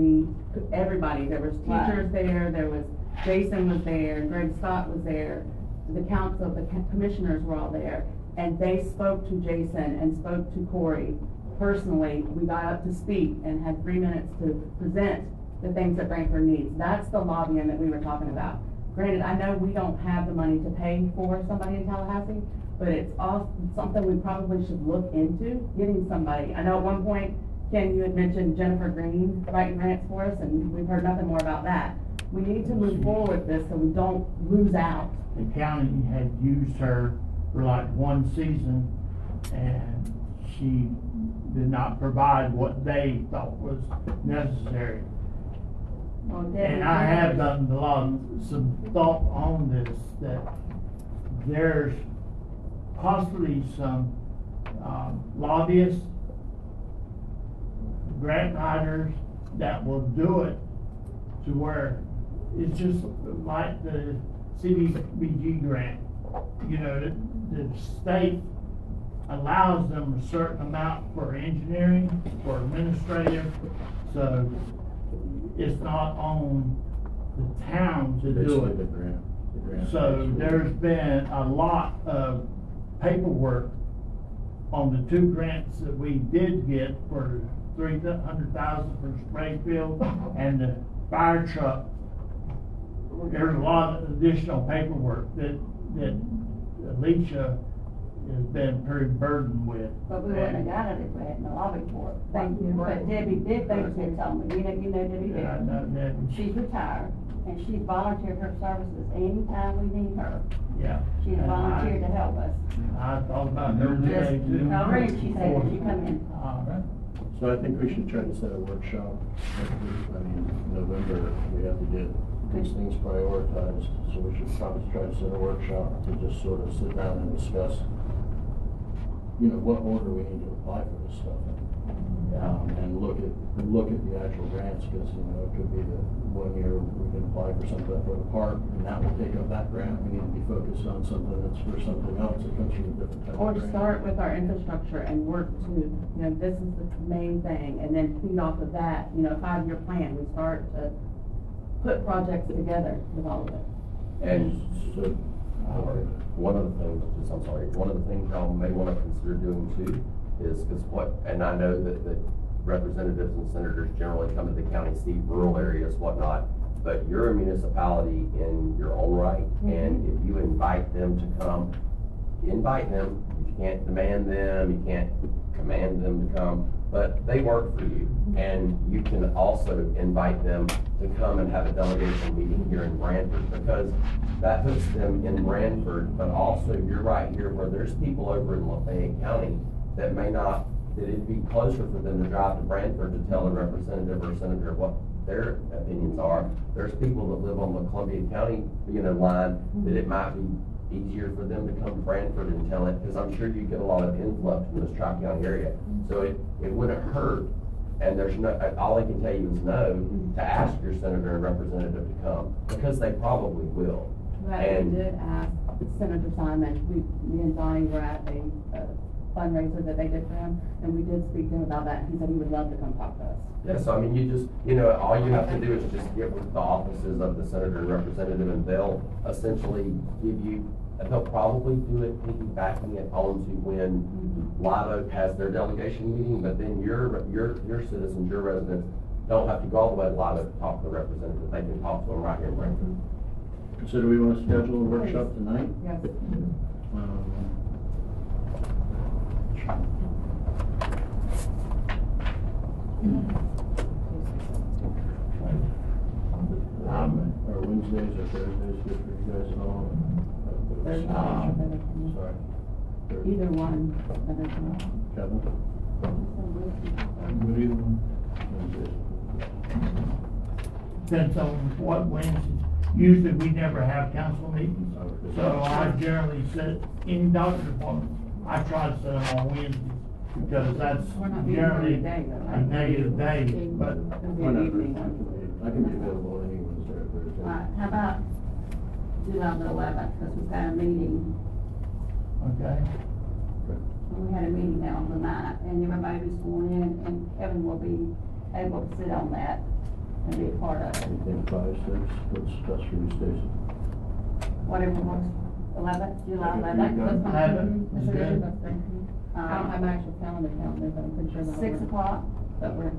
everybody, there was teachers there, there was, Jason was there, Greg Scott was there, the council, the commissioners were all there, and they spoke to Jason and spoke to Corey personally. We got up to speak and had 3 minutes to present the things that Branford needs. That's the lobbying that we were talking about. Granted, I know we don't have the money to pay for somebody in Tallahassee, but it's all something we probably should look into, getting somebody. I know at one point, Ken, you had mentioned Jennifer Green writing grants for us, and we've heard nothing more about that. We need to move forward with this so we don't lose out. The county had used her for like one season, and she did not provide what they thought was necessary. Well, Debbie And I did. have done some thought on this, that there's possibly some lobbyists, grant writers that will do it to where it's just like the CDBG grant. You know, the state allows them a certain amount for engineering, for administrative, so it's not on the town to do Basically it. the grant. So there's been a lot of paperwork on the 2 grants that we did get for $300,000 for Springfield and the fire truck. There's a lot of additional paperwork that Alicia has been pretty burdened with. But we wouldn't have got it if we hadn't lobbied for it. Thank you. But Debbie did things that told me, you know Debbie Yeah, I did. know that, She's retired, and she's volunteered her services anytime we need her. yeah. She's And volunteered to help us. I thought about her today too. Already, she said when she come in. So I think we should try to set a workshop. November, we have to get these things prioritized. So we should probably try to set a workshop to just sort of sit down and discuss, what order we need to apply for this stuff. And look at the actual grants, because, it could be that 1 year we can apply for something for the park, and that will take up that grant. We need to be focused on something that's for something else that comes from a different type of Or grant. start with our infrastructure and work to, this is the main thing, and then feed off of that, 5-year plan. We start to put projects together, develop it. And So, one of the things, one of the things y'all may wanna consider doing too is and I know that representatives and senators generally come to the county, see rural areas, whatnot, but you're a municipality in your own right, and if you invite them to come, invite them. You can't demand them, you can't command them to come, but they work for you. And you can also invite them to come and have a delegation meeting here in Branford, because that puts them in Branford, but also you're right here where there's people over in Lafayette County that it'd be closer for them to drive to Branford to tell a representative or senator what their opinions are. There's people that live on the Columbia County, line, that it might be easier for them to come to Branford and tell it, because I'm sure you get a lot of influx from this Tri-County area. So it wouldn't hurt, and there's all I can tell you is no, to ask your senator and representative to come, because they probably will. Right, we did ask Senator Simon, me and Donnie were at a fundraiser that they did for him, and we did speak to him about that. He said he would love to come talk to us. Yeah, so I mean, you just, all you have to do is just get with the offices of the senator and representative, and they'll essentially give you, and they'll probably do it piggybacking it onto when Live Oak has their delegation meeting, but then your citizens, your residents, don't have to go all the way to Live Oak to talk to the representative. They can talk to them right here in Branford. So do we want to schedule a workshop tonight? Yes. Are Wednesdays or Thursdays good for you guys at all? There's Sorry. either one. Kevin? Would either one. Depends on what Wednesdays. Usually we never have council meetings, so I generally sit in doctor's appointments. I try to sit them on Wednesdays because that's We're not meeting generally every day, though, a right? negative day, but Whenever, I can be available any Wednesday or Thursday. Alright, how about July the 11th, because we've got a meeting, okay. we had a meeting now on the 9th, and everybody was sworn in, and Kevin will be able to sit on that and be a part of it. You think 5, 6, what's best for you, Stacy? Whatever works, 11th, July Okay, 11th. you got it. 11th is good. I don't have my actual calendar, but I'm pretty sure. 6 o'clock, that works.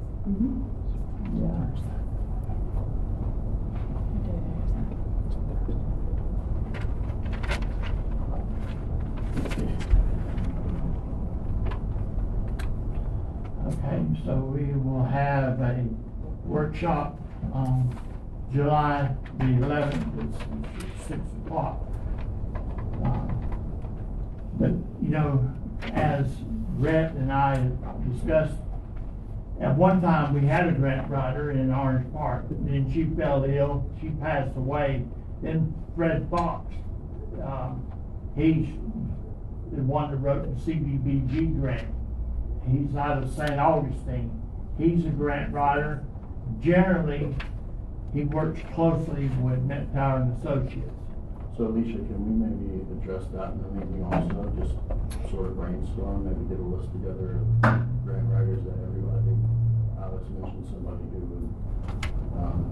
Okay, so we will have a workshop on July the 11th, it's 6 o'clock. But, you know, as Rhett and I discussed, at one time, we had a grant writer in Orange Park, then she fell ill, she passed away. Then Fred Fox, he's the one that wrote the CDBG grant. He's out of St. Augustine. He's a grant writer. Generally, he works closely with Met Tower and Associates. So Alicia, can we maybe address that in the meeting also, just sort of brainstorm, maybe get a list together of grant writers that everybody, I think Alex mentioned somebody who would,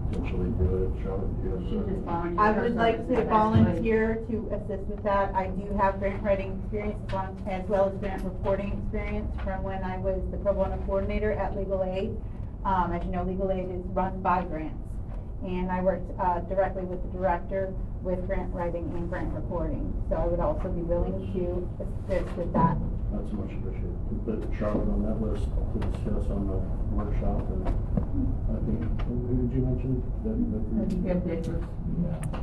potentially do it, Charlotte, do you have? She just volunteered. I would like to herself. volunteer to assist with that. I do have grant writing experience as well as grant reporting experience from when I was the pro bono coordinator at Legal Aid. As you know, Legal Aid is run by grants. And I worked directly with the director with grant writing and grant reporting. So I would also be willing to assist with that. That's much appreciated. We put Charlotte on that list to discuss on the workshop, and I think, who did you mention? Deb Vickers.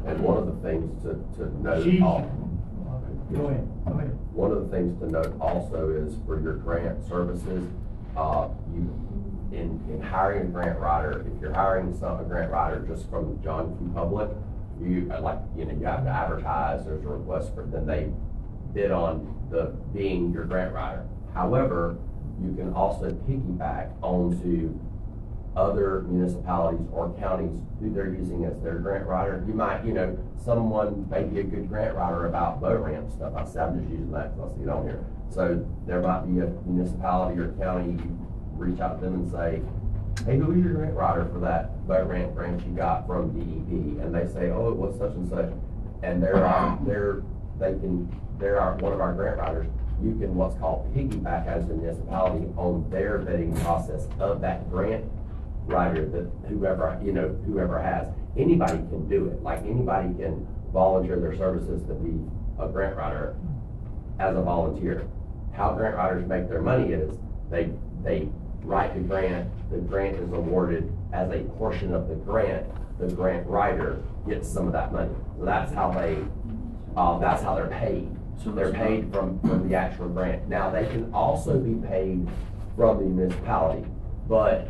And one of the things to note, She's, go ahead. One of the things to note also is for your grant services, in hiring a grant writer, if you're hiring a grant writer just from John Q. Public, you have to advertise, there's a request for, then they bid on being your grant writer. However, you can also piggyback onto other municipalities or counties who they're using as their grant writer. You might, someone may be a good grant writer about boat ramp stuff. I'm just using that because I see it on here. So there might be a municipality or county, you reach out to them and say, hey, who is your grant writer for that boat ramp grant you got from DEP? And they say, oh, it was such and such. And they're one of our grant writers. You can what's called piggyback as a municipality on their vetting process of that grant writer that whoever has. Anybody can do it. Like anybody can volunteer their services to be a grant writer as a volunteer. How grant writers make their money is they write the grant is awarded as a portion of the grant writer gets some of that money. So that's how they're paid. So they're paid from the actual grant. Now, they can also be paid from the municipality, but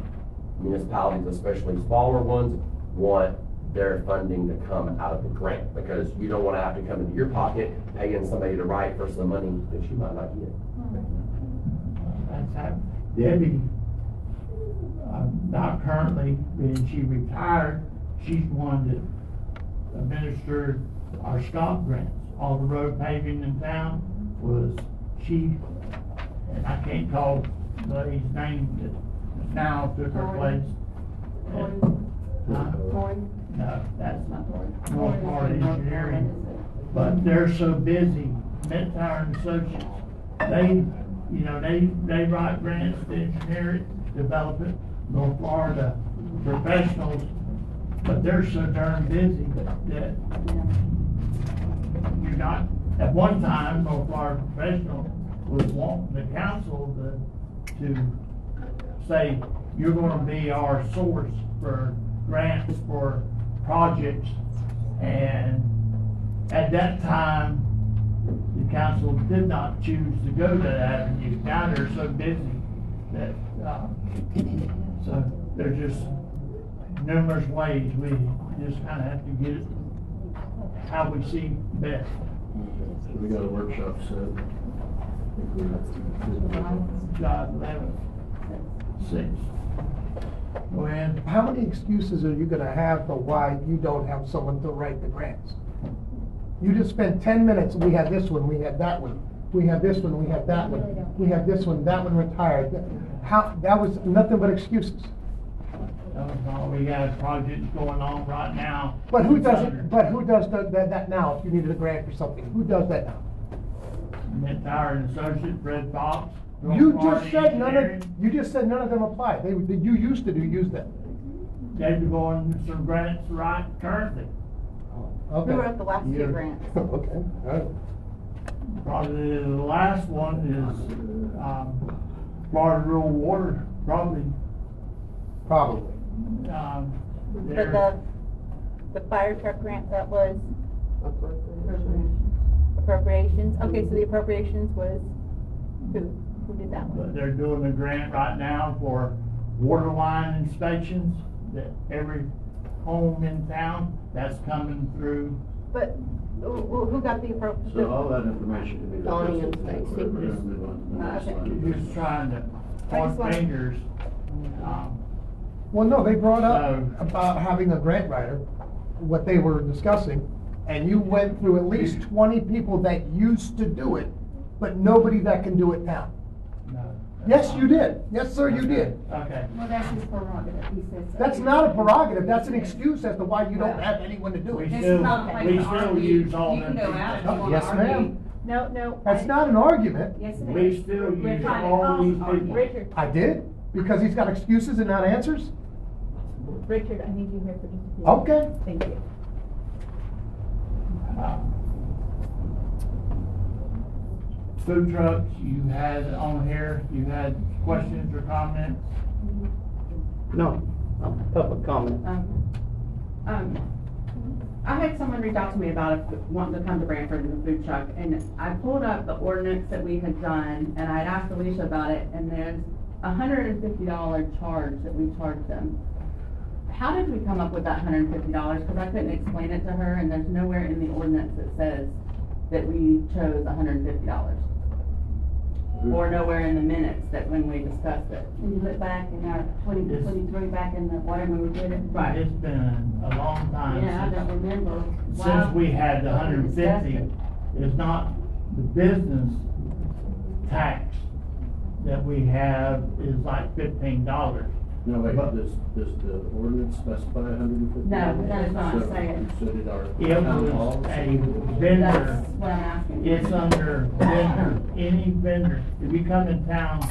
municipalities, especially smaller ones, want their funding to come out of the grant because you don't want to have to come into your pocket paying somebody to write for some money that you might not get. That's how Debbie, not currently, when she retired, she's one that administered our SCOP grants. All the road paving in town was she, and I can't call the lady's name that now took her place. No, that's not North Florida Engineering. But they're so busy, Met Tower and Associates, they write grants to engineer it, develop it, North Florida professionals, but they're so darn busy that you're not, at one time, North Florida professional was wanting the council to say, you're gonna be our source for grants for projects. And at that time, council did not choose to go that avenue. Now they're so busy that, so there's just numerous ways. We just kinda have to get it how we see best. We got a workshop set. I think we're God, 11. 6. Go ahead. How many excuses are you gonna have for why you don't have someone to write the grants? You just spent 10 minutes, we had this one, we had that one, we had this one, we had that one, we had this one, that one retired. How, that was nothing but excuses. We got projects going on right now. But who does it, but who does that now, if you needed a grant for something? Who does that now? Mid-Tower and Associates, Red Fox. You just said none of them apply. You used to use them. They've been going some grants right currently. Okay. We wrote the last two grants. Okay, all right. Probably the last one is, Florida Rural Water, probably. Probably. But the fire truck grant, that was appropriations. Okay, so the appropriations was who did that one? But they're doing a grant right now for water line inspections, that every home in town, that's coming through. But who got the appropriation? So all that information can be Donnie and digested. Stacy. We're gonna move on to the next Okay. one. Who's trying to I point just want- fingers. Well, no, they brought up So- about having a grant writer, what they were discussing, and you went through at least 20 people that used to do it, but nobody that can do it now. No. Yes, you did. Yes, sir, you did. Okay. Well, that's his prerogative, he says so. That's not a prerogative, that's an excuse as to why you don't have anyone to do We it. This still, is not a place we to still argue. use all You them. can go out if you Oh, wanna yes, argue. ma'am. No. That's not an argument. Yes, it is. We still We're use trying to all cause these an people. argument. Richard, I did, because he's got excuses and not answers? Richard, I need you here for just a few. Okay. Thank you. Food trucks, you had on here, you had questions or comments? No, public comment. I had someone reach out to me about wanting to come to Branford in a food truck, and I pulled up the ordinance that we had done, and I had asked Alicia about it, and there's $150 charge that we charge them. How did we come up with that $150? Because I couldn't explain it to her, and there's nowhere in the ordinance that says that we chose $150. Or nowhere in the minutes that when we discussed it. When you look back in our 2023, back in the, whatever we did it. Right. It's been a long time Yeah, I don't since, remember. since we had the 150. It's not the business tax that we have is like $15. No, wait, does the ordinance specify 150? No, it does not So- say it. So did our It town hall? was a That's vendor. what I'm asking. It's under vendor, any vendor. If you come in town,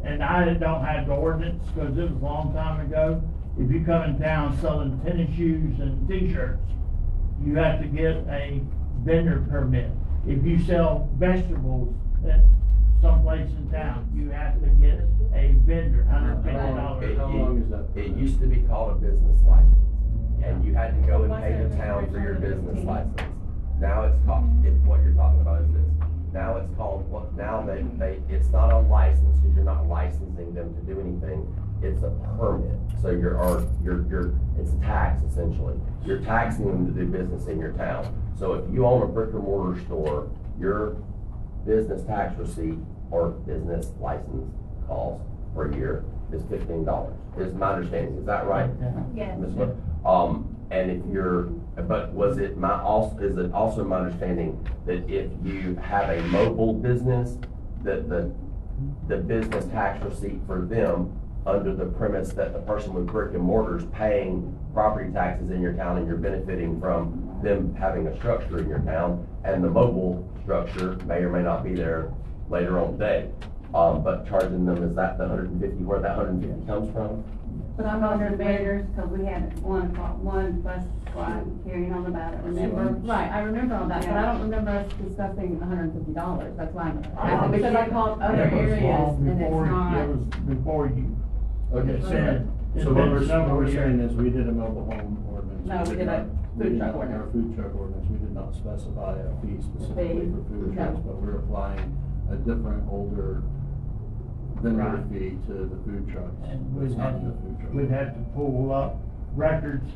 and I don't have the ordinance, because it was a long time ago, if you come in town selling tennis shoes and t-shirts, you have to get a vendor permit. If you sell vegetables at someplace in town, you have to get a vendor, $150. How long is that? It used to be called a business license, and you had to go and pay the town for your business license. Now it's called, if what you're talking about is this, now it's called, now it's not a license, because you're not licensing them to do anything, it's a permit. So it's tax essentially. You're taxing them to do business in your town. So if you own a brick and mortar store, your business tax receipt or business license cost per year is $15, is my understanding, is that right? Yes. Ms. Wood? And if but is it also my understanding that if you have a mobile business, that the business tax receipt for them, under the premise that the person with brick and mortar is paying property taxes in your town and you're benefiting from them having a structure in your town, and the mobile structure may or may not be there later on today. But charging them, is that the 150, where that 150 comes from? But I'm on the vendors, because we had one bus squad carrying on about it, remember? Right, I remember all that, but I don't remember us discussing $150, that's why I'm asking, because I called other It was areas long and it's before- not. It was before you. Okay, It so, said- it's so what been we're several saying years. is we did a mobile home ordinance. No, we did a not- food we truck did not- ordinance. Our food truck ordinance, we did not not specify a fee specifically Fee, for food okay. trucks, but we're applying a different older vendor Right. fee to the food trucks. And It's not the food truck. we'd have to pull up records.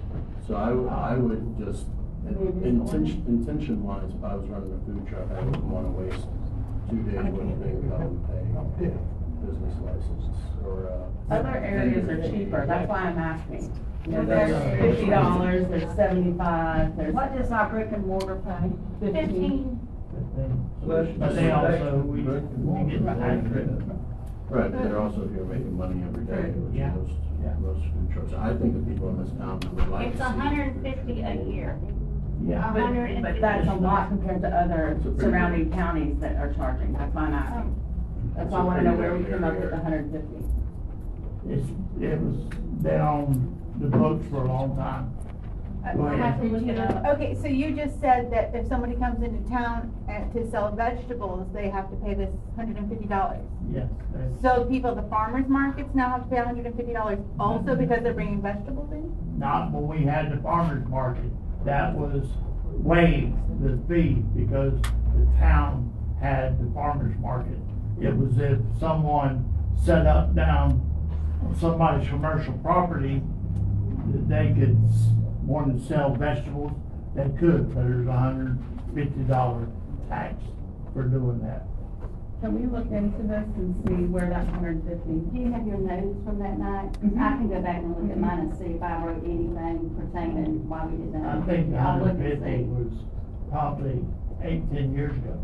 So I would just, intention wise, if I was running a food truck, I wouldn't wanna waste 2 days worth of income paying business license or, Other areas are cheaper, that's why I'm asking. You know, there's Okay. $50, there's 75, there's What does our brick and mortar pay? 15. But they also, we get accurate. Right, but they're also here making money every day, which Yeah. most food trucks. I think the people in this town would like to It's see. $150 a year. Yeah. But that's a lot compared to other It's a pretty surrounding good- counties that are charging, that's why I'm asking. That's why I wanna know where we came up with the 150. It was down the books for a long time. Go I ahead. have to look it up. Okay, so you just said that if somebody comes into town to sell vegetables, they have to pay this $150. Yes. that's- So people at the farmers markets now have to pay $150 also because they're bringing vegetables in? Not when we had the farmer's market. That was waived, the fee, because the town had the farmer's market. It was if someone set up down on somebody's commercial property, that they could want to sell vegetables, they could, but there's $150 tax for doing that. Can we look into this and see where that 150? Do you have your notes from that night? Mhm. I can go back and look at mine and see if I wrote anything pertaining why we did that. I think the I'll look and 150 see. was probably 8-10 years ago.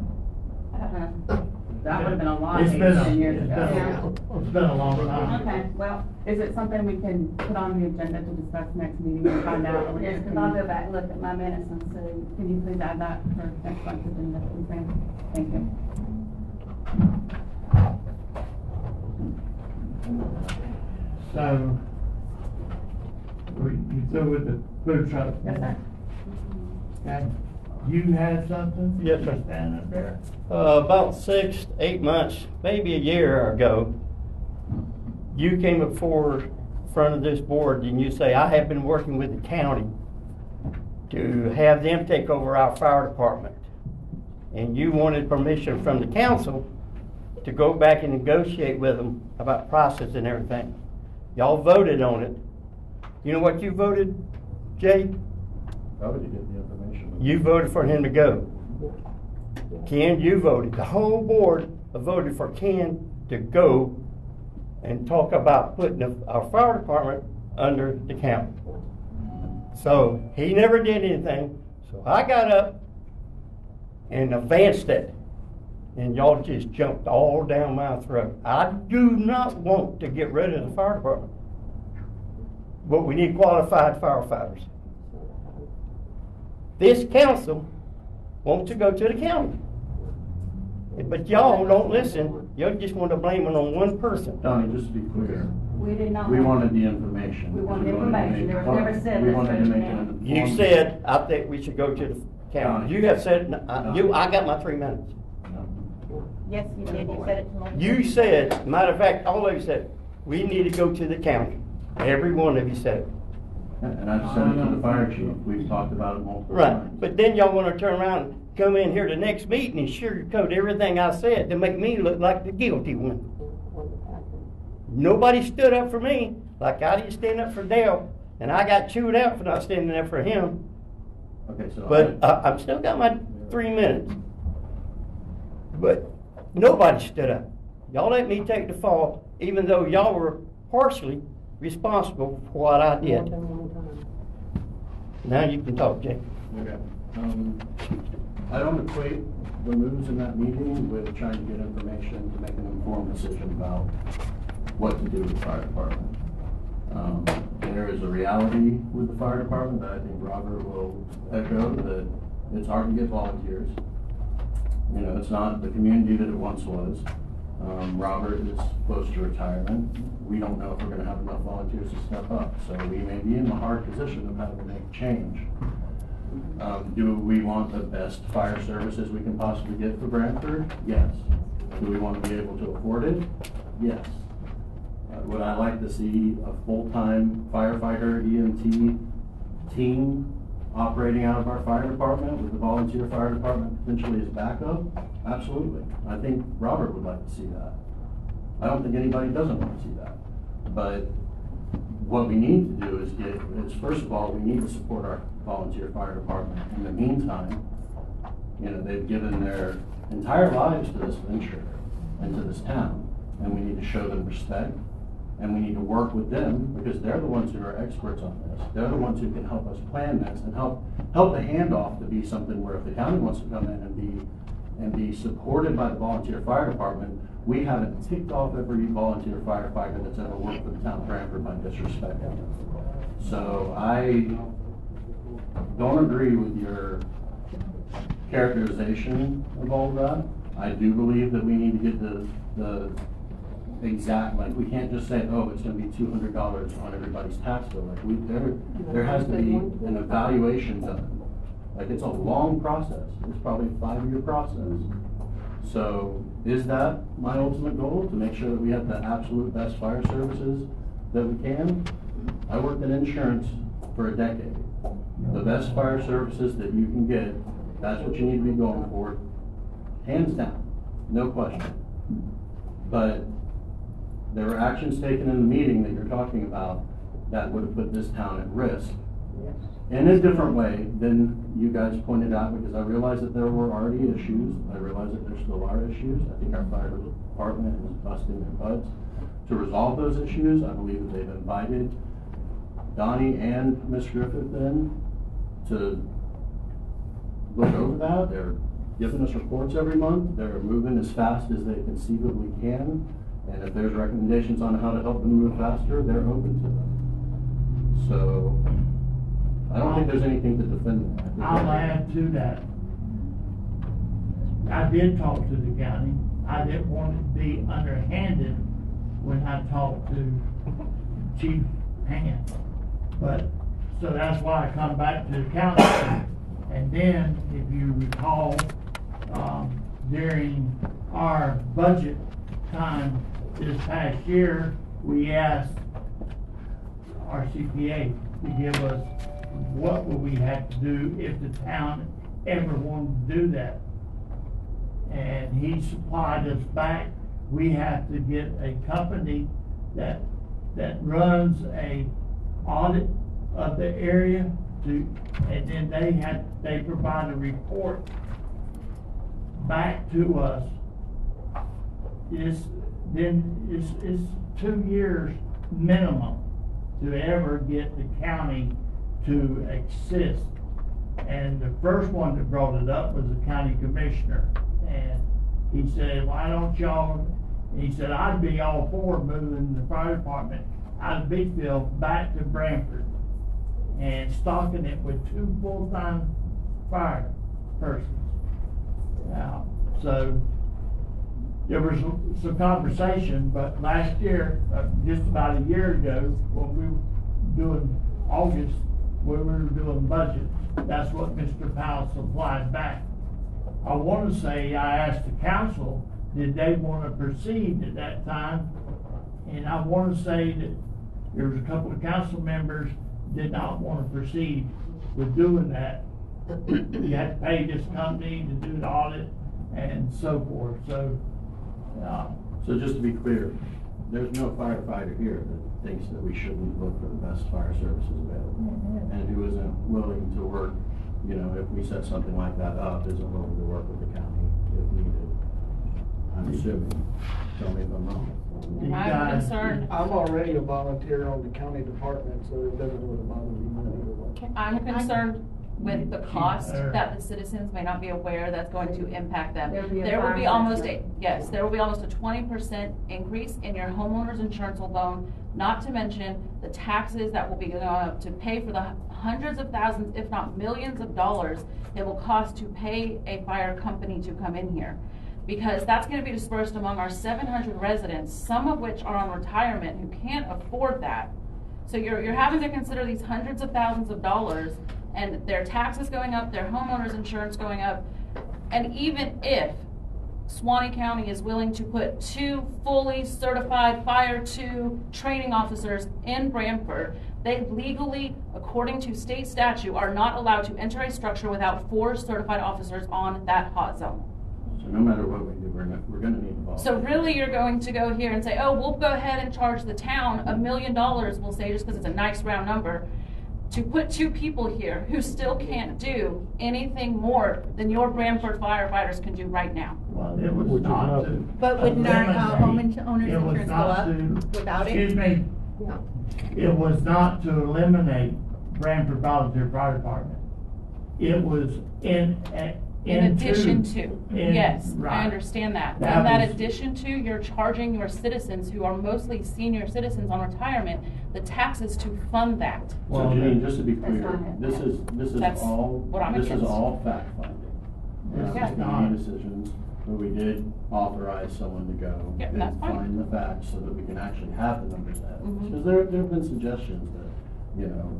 That would've been a lot, It's 8, been a- 10 years it's ago. been It's been a long time. Okay, well, Is it something we can put on the agenda to discuss next meeting and find out? yes, because I'll go back and look at my minutes and see. Can you please add that for next month's agenda, please, ma'am? Thank you. So, you through with the food truck? Yes, sir. Okay. You had something? Yes, sir. Stand up there. About 6 to 8 months, maybe a year ago, you came before front of this board and you say, I have been working with the county to have them take over our fire department. And you wanted permission from the council to go back and negotiate with them about prices and everything. Y'all voted on it. You know what you voted, Jay? Probably to get the information. You voted for him to go. Ken, you voted. The whole board voted for Ken to go and talk about putting our fire department under the county. So he never did anything. So I got up and advanced it. And y'all just jumped all down my throat. I do not want to get rid of the fire department. But we need qualified firefighters. This council wants to go to the county. But y'all don't listen. Y'all just want to blame it on one person. Donnie, just to be clear, We did not. we wanted the information. We wanted We information. to There was make- never said We let's wanted go to to make the an county. You informed- said, I think we should go to the county. You have said, I got my 3 minutes. Yes, you did, you said it to me. You said, matter of fact, all of you said, we need to go to the county. Every one of you said it. And I've said it to the fire chief, we've talked about it multiple Right, times. but then y'all wanna turn around and come in here the next meeting and sugarcoat everything I said to make me look like the guilty one. Nobody stood up for me, like I didn't stand up for Dale, and I got chewed out for not standing up for him. Okay, so. But I'm still got my 3 minutes. But nobody stood up. Y'all let me take the fall, even though y'all were partially responsible for what I did. Now you can talk, Jay. Okay. I don't equate the moves in that meeting with trying to get information to make an informed decision about what to do with the fire department. There is a reality with the fire department that I think Robert will echo, that it's hard to get volunteers. You know, it's not the community that it once was. Robert is close to retirement. We don't know if we're gonna have enough volunteers to step up, so we may be in the hard position of having to make change. Do we want the best fire services we can possibly get for Branford? Yes. Do we want to be able to afford it? Yes. Would I like to see a full-time firefighter EMT team operating out of our fire department with the volunteer fire department potentially as backup, absolutely. I think Robert would like to see that. I don't think anybody doesn't want to see that. But what we need to do is first of all, we need to support our volunteer fire department. In the meantime, you know, they've given their entire lives to this venture and to this town, and we need to show them respect, and we need to work with them because they're the ones who are experts on this. They're the ones who can help us plan this and help the handoff to be something where if the county wants to come in and be supported by the volunteer fire department, we haven't ticked off every volunteer firefighter that's ever worked for the town of Branford by disrespecting them. So I don't agree with your characterization of all that. I do believe that we need to get the exact, like, we can't just say, oh, it's gonna be $200 on everybody's tax bill. Like, there has to be an evaluation done. Like, it's a long process. It's probably a 5-year process. So is that my ultimate goal, to make sure that we have the absolute best fire services that we can? I worked in insurance for a decade. The best fire services that you can get, that's what you need to be going for, hands down, no question. But there were actions taken in the meeting that you're talking about that would have put this town at risk in a different way than you guys pointed out, because I realize that there were already issues. I realize that there still are issues. I think our fire department is busting their butts to resolve those issues. I believe that they've invited Donnie and Ms. Griffith in to look over that. They're giving us reports every month. They're moving as fast as they conceivably can. And if there's recommendations on how to help them move faster, they're open to them. So I don't think there's anything to defend them. I'll add to that. I did talk to the county. I didn't want it to be underhanded when I talked to Chief Hand. But, so that's why I come back to the council. And then, if you recall, during our budget time this past year, we asked our CPA to give us what would we have to do if the town ever wanted to do that. And he supplied us back, we have to get a company that runs a audit of the area and then they provide a report back to us. It's 2 years minimum to ever get the county to assist. And the first one that brought it up was the county commissioner. And he said, why don't y'all, he said, I'd be all for moving the fire department out of Beachville back to Branford and stocking it with 2 full-time fire persons. Now, so there was some conversation, but last year, just about a year ago, when we were doing August, when we were doing budget, that's what Mr. Powell supplied back. I want to say, I asked the council, did they want to proceed at that time? And I want to say that there was a couple of council members did not want to proceed with doing that. You had to pay this company to do the audit and so forth. So just to be clear, there's no firefighter here that thinks that we shouldn't look for the best fire services available, and who isn't willing to work, you know, if we set something like that up, isn't willing to work with the county if needed. I'm assuming. Tell me if I'm wrong. I'm concerned. I'm already a volunteer on the county department, so it doesn't really bother me none either way. I'm concerned with the cost that the citizens may not be aware that's going to impact them. There will be almost a 20% increase in your homeowner's insurance alone, not to mention the taxes that will be going up to pay for the hundreds of thousands, if not millions of dollars it will cost to pay a fire company to come in here. Because that's going to be dispersed among our 700 residents, some of which are on retirement who can't afford that. So you're having to consider these hundreds of thousands of dollars and their taxes going up, their homeowners insurance going up. And even if Suwannee County is willing to put 2 fully certified Fire 2 training officers in Branford, they legally, according to state statute, are not allowed to enter a structure without 4 certified officers on that hot zone. So no matter what we do, we're gonna need volunteers. So really, you're going to go here and say, oh, we'll go ahead and charge the town $1 million, we'll say, just because it's a nice round number, to put 2 people here who still can't do anything more than your Branford firefighters can do right now. Well, it was not to. But wouldn't our owner's It was insurance go not up to- without it? Excuse me. It was not to eliminate Branford Volunteer Fire Department. It was In addition to, in- yes, I right. understand that. That In that was- addition to, you're charging your citizens, who are mostly senior citizens on retirement, the taxes to fund that. So Well, Janine, just to be That's clear, fine. this is That's all, what I'm this is against. all fact finding. We're not This is making not. any decisions, but we did authorize someone to go Yeah, and that's fine. find the facts so that we can actually have the numbers ahead. Mhm. Because there have been suggestions that, you know,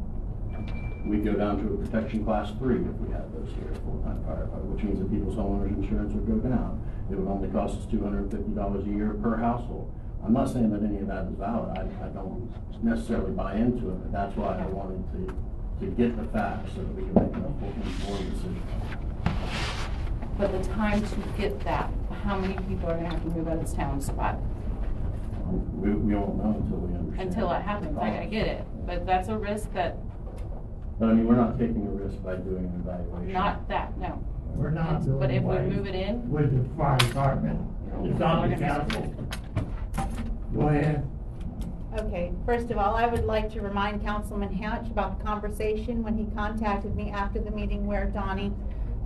we go down to a protection class 3 if we had those here, full-time firefighter, which means that people's homeowners insurance would go down. It would only cost us $250 a year per household. I'm not saying that any of that is valid. I don't necessarily buy into it, but that's why I wanted to get the facts so that we can make an informed decision. But the time to get that, how many people are gonna have to move out of this town to survive? We won't know until we understand. Until it happens, I get it, but that's a risk that, But I mean, we're not taking a risk by doing an evaluation. not that, no. We're not doing But if we away move it in, with the fire department. It's on the council. Go ahead. Okay, first of all, I would like to remind Councilman Hatch about the conversation when he contacted me after the meeting where Donnie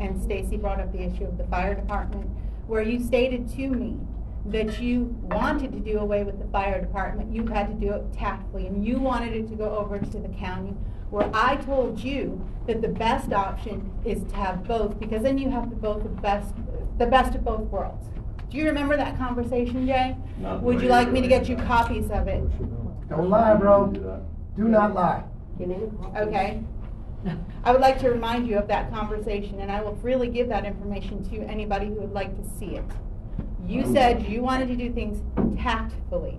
and Stacy brought up the issue of the fire department, where you stated to me that you wanted to do away with the fire department, you had to do it tactfully, and you wanted it to go over to the county, where I told you that the best option is to have both, because then you have the best of both worlds. Do you remember that conversation, Jay? Not the Would way you like you're me to doing get you it. copies of it? Don't lie, bro. Do that. Do not lie. Okay. I would like to remind you of that conversation, and I will freely give that information to anybody who would like to see it. You said you wanted to do things tactfully,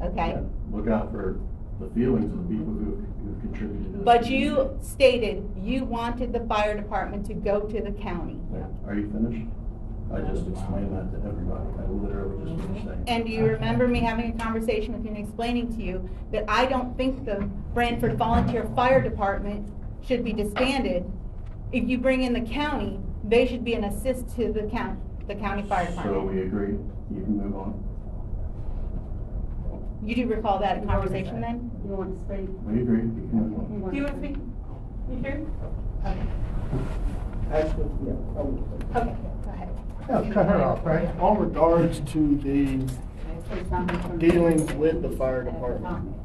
okay? Yeah, look out for the feelings of the people who've contributed to this. But you stated you wanted the fire department to go to the county. Are you finished? I just explained that to everybody. I literally just finished saying. And do you remember me having a conversation with you and explaining to you that I don't think the Branford Volunteer Fire Department should be disbanded? If you bring in the county, they should be an assist to the county fire So department. we agree, you can move on. You do recall that conversation then? You want to speak? We agree, you can move on. Do you want to speak? You sure? Okay. Actually, yeah. Okay, go ahead. Yeah, cut her off, right? On regards to the dealings with the fire department,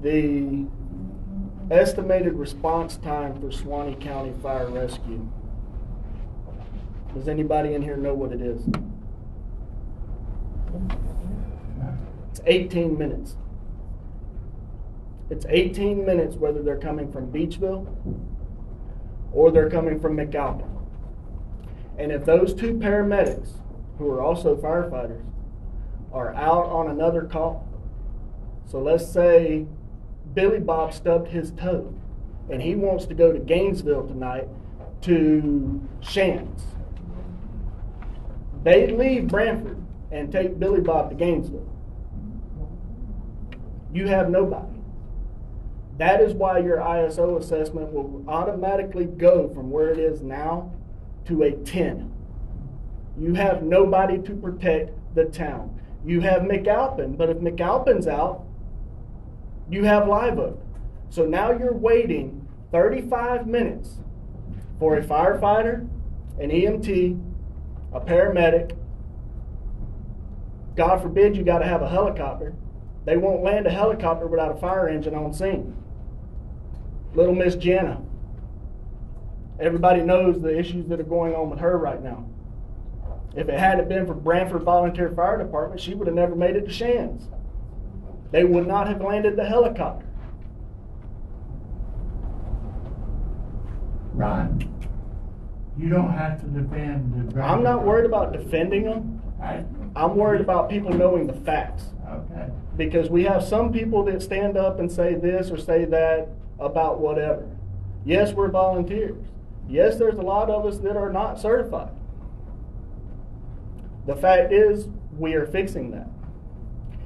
the estimated response time for Suwannee County Fire Rescue. Does anybody in here know what it is? It's 18 minutes. It's 18 minutes whether they're coming from Beachville or they're coming from McAlpin. And if those 2 paramedics, who are also firefighters, are out on another call, so let's say Billy Bob stubbed his toe and he wants to go to Gainesville tonight to Shands, they leave Branford and take Billy Bob to Gainesville. You have nobody. That is why your ISO assessment will automatically go from where it is now to a 10. You have nobody to protect the town. You have McAlpin, but if McAlpin's out, you have Live Oak. So now you're waiting 35 minutes for a firefighter, an EMT, a paramedic. God forbid you got to have a helicopter. They won't land a helicopter without a fire engine on scene. Little Miss Jenna. Everybody knows the issues that are going on with her right now. If it hadn't been for Branford Volunteer Fire Department, she would have never made it to Shands. They would not have landed the helicopter. Right. You don't have to defend the. I'm not worried about defending them. I'm worried about people knowing the facts. Okay. Because we have some people that stand up and say this or say that about whatever. Yes, we're volunteers. Yes, there's a lot of us that are not certified. The fact is, we are fixing that.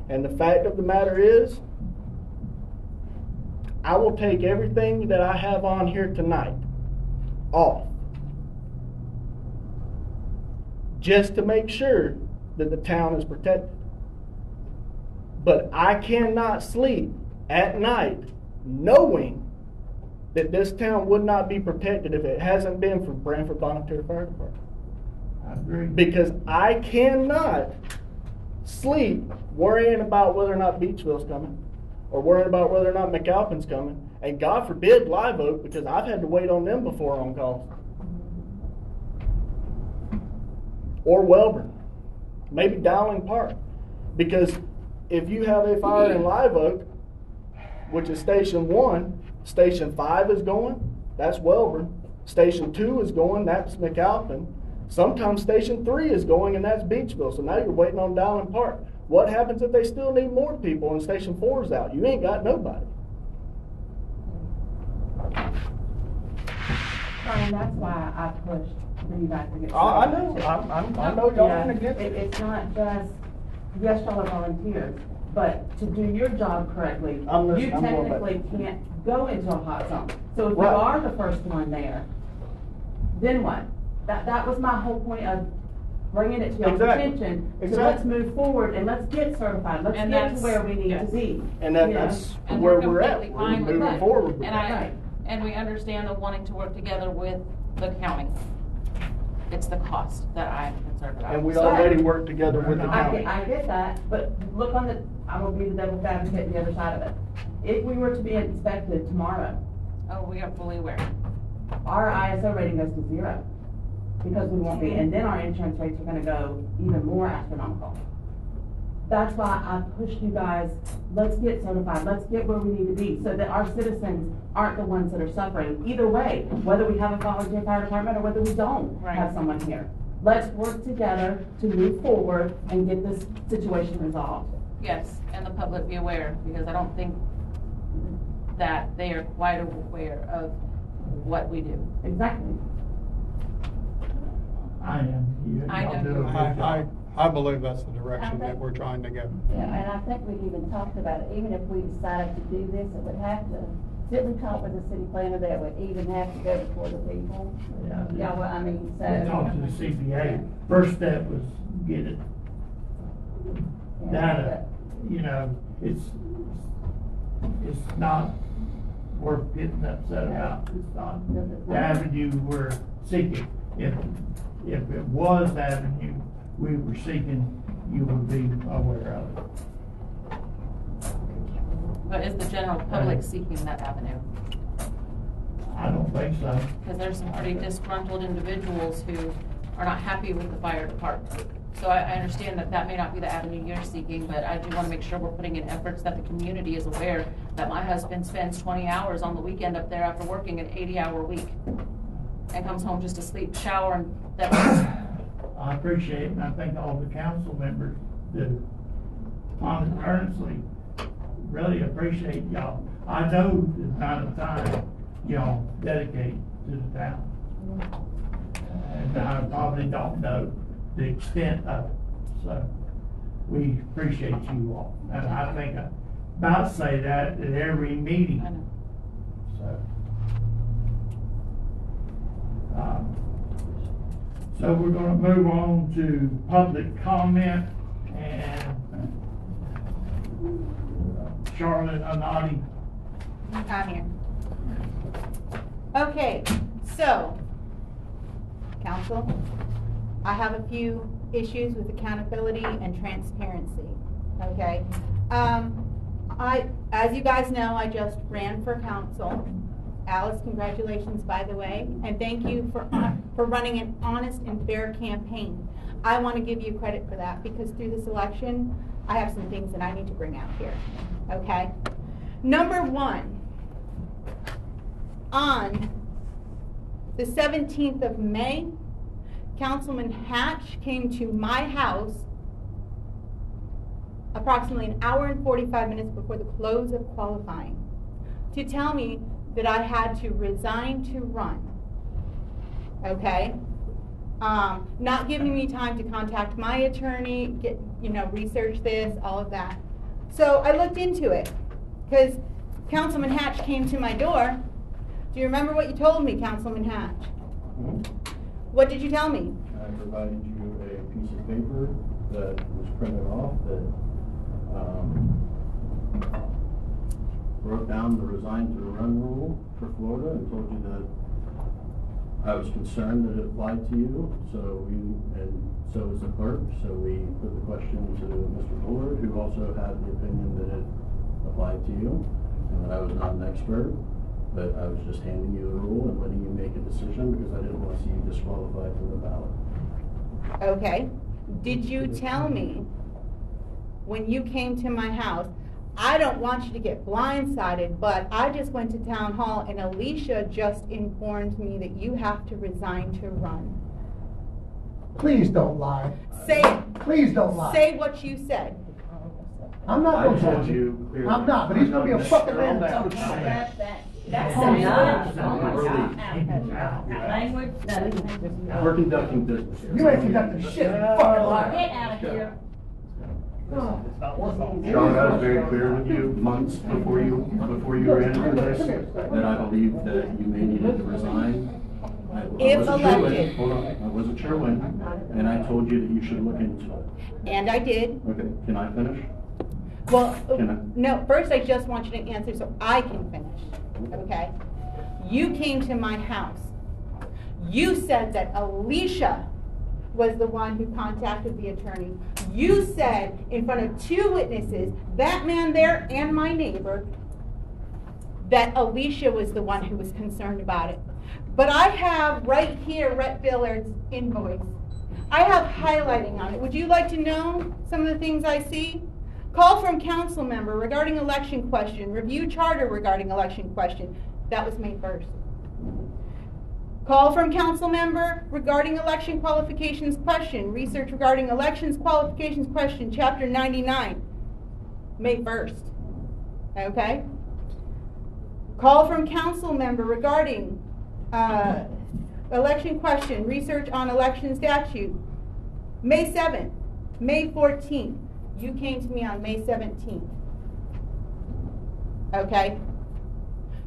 And the fact of the matter is, I will take everything that I have on here tonight off, just to make sure that the town is protected. But I cannot sleep at night knowing that this town would not be protected if it hasn't been for Branford Volunteer Fire Department. I agree. Because I cannot sleep worrying about whether or not Beachville's coming, or worrying about whether or not McAlpin's coming, and God forbid Live Oak, because I've had to wait on them before on calls. Or Welborn, maybe Dowling Park. Because if you have a fire in Live Oak, which is Station 1, Station 5 is going, that's Welborn. Station 2 is going, that's McAlpin. Sometimes Station 3 is going, and that's Beachville. So now you're waiting on Dowling Park. What happens if they still need more people and Station 4 is out? You ain't got nobody. Brian, that's why I pushed for you guys to get. I know. I know y'all ain't against it. It's not just, yes, y'all are volunteers, but to do your job correctly, you I'm going back. technically can't go into a hot zone. So if you Right. are the first one there, then what? That was my whole point of bringing it to y'all's Exactly. attention. So Exactly. let's move forward and let's get certified. Let's And get that's- to where we need yes. to be. And you know? that's And where we're we're at. completely We're fine with moving that. forward with And that. and we understand the wanting to work together with the county. It's the cost that I'm concerned about. And we So- already work together with the county. I get that, but look on the, I'm gonna be the devil's advocate on the other side of it. If we were to be inspected tomorrow, Oh, we are fully aware. our ISO rating goes to 0. Because we won't be, and then our insurance rates are gonna go even more astronomical. That's why I pushed you guys, let's get certified, let's get where we need to be, so that our citizens aren't the ones that are suffering. Either way, whether we have a volunteer fire department or whether we don't Right. have someone here. Let's work together to move forward and get this situation resolved. Yes, and the public be aware, because I don't think that they are quite aware of what we do. Exactly. I am. I Y'all know do a you good are. job. I believe that's the direction that we're trying to go. Yeah, and I think we've even talked about it, even if we decided to do this, it would have to, didn't we talk with the city planner that it would even have to go before the people? Yeah. Yeah, well, I mean, so. We talked to the CPA. First step was get it Yeah, data. You know, it's not worth getting upset about. It's not the avenue we're seeking. If it was the avenue we were seeking, you would be aware of it. But is the general public seeking that avenue? I don't think so. Because there's some pretty disgruntled individuals who are not happy with the fire department. So I understand that that may not be the avenue you're seeking, but I do want to make sure we're putting in efforts that the community is aware that my husband spends 20 hours on the weekend up there after working an 80-hour week and comes home just to sleep, shower, and that's. I appreciate it, and I think all the council members do. Earnestly, really appreciate y'all. I know the amount of time y'all dedicate to the town. And I probably don't know the extent of it, so we appreciate you all. And I think I about say that at every meeting, I know. so. So we're gonna move on to public comment, and Charlotte Anati. I'm here. Okay, so, council, I have a few issues with accountability and transparency, okay? As you guys know, I just ran for council. Alice, congratulations, by the way, and thank you for running an honest and fair campaign. I want to give you credit for that, because through this election, I have some things that I need to bring out here, okay? Number one, on the 17th of May, Councilman Hatch came to my house approximately an hour and 45 minutes before the close of qualifying to tell me that I had to resign to run. Okay? Not giving me time to contact my attorney, research this, all of that. So I looked into it because Councilman Hatch came to my door. Do you remember what you told me, Councilman Hatch? What did you tell me? I provided you a piece of paper that was printed off that wrote down the resign to run rule for Florida and told you that I was concerned that it applied to you, and so was the clerk, so we put the question to Mr. Bullard, who also had the opinion that it applied to you, and that I was not an expert, but I was just handing you the rule and letting you make a decision because I didn't want to see you disqualified from the ballot. Okay. Did you tell me when you came to my house, I don't want you to get blindsided, but I just went to town hall and Alicia just informed me that you have to resign to run. Please don't lie. Please don't lie. Say what you said. I'm not I gonna told tell you clearly. I'm not, but he's gonna be a fucking man. Language. We're conducting business here. You ain't conducting shit. Fucking lie. Get out of here. Sean, I was very clear with you months before you ran into this, that I believed that you may need to resign. I If wasn't sure when. elected. Hold on, I wasn't sure when, and I told you that you should look into it. And I did. Okay, can I finish? Well, Can I? no, first I just want you to answer so I can finish, okay? You came to my house. You said that Alicia was the one who contacted the attorney. You said in front of two witnesses, that man there and my neighbor, that Alicia was the one who was concerned about it. But I have right here Rhett Billard's invoice. I have highlighting on it. Would you like to know some of the things I see? Call from council member regarding election question. Review charter regarding election question. That was May 1st. Call from council member regarding election qualifications question. Research regarding elections qualifications question, chapter 99, May 1st. Okay? Call from council member regarding election question. Research on election statute, May 7th, May 14th. You came to me on May 17th. Okay?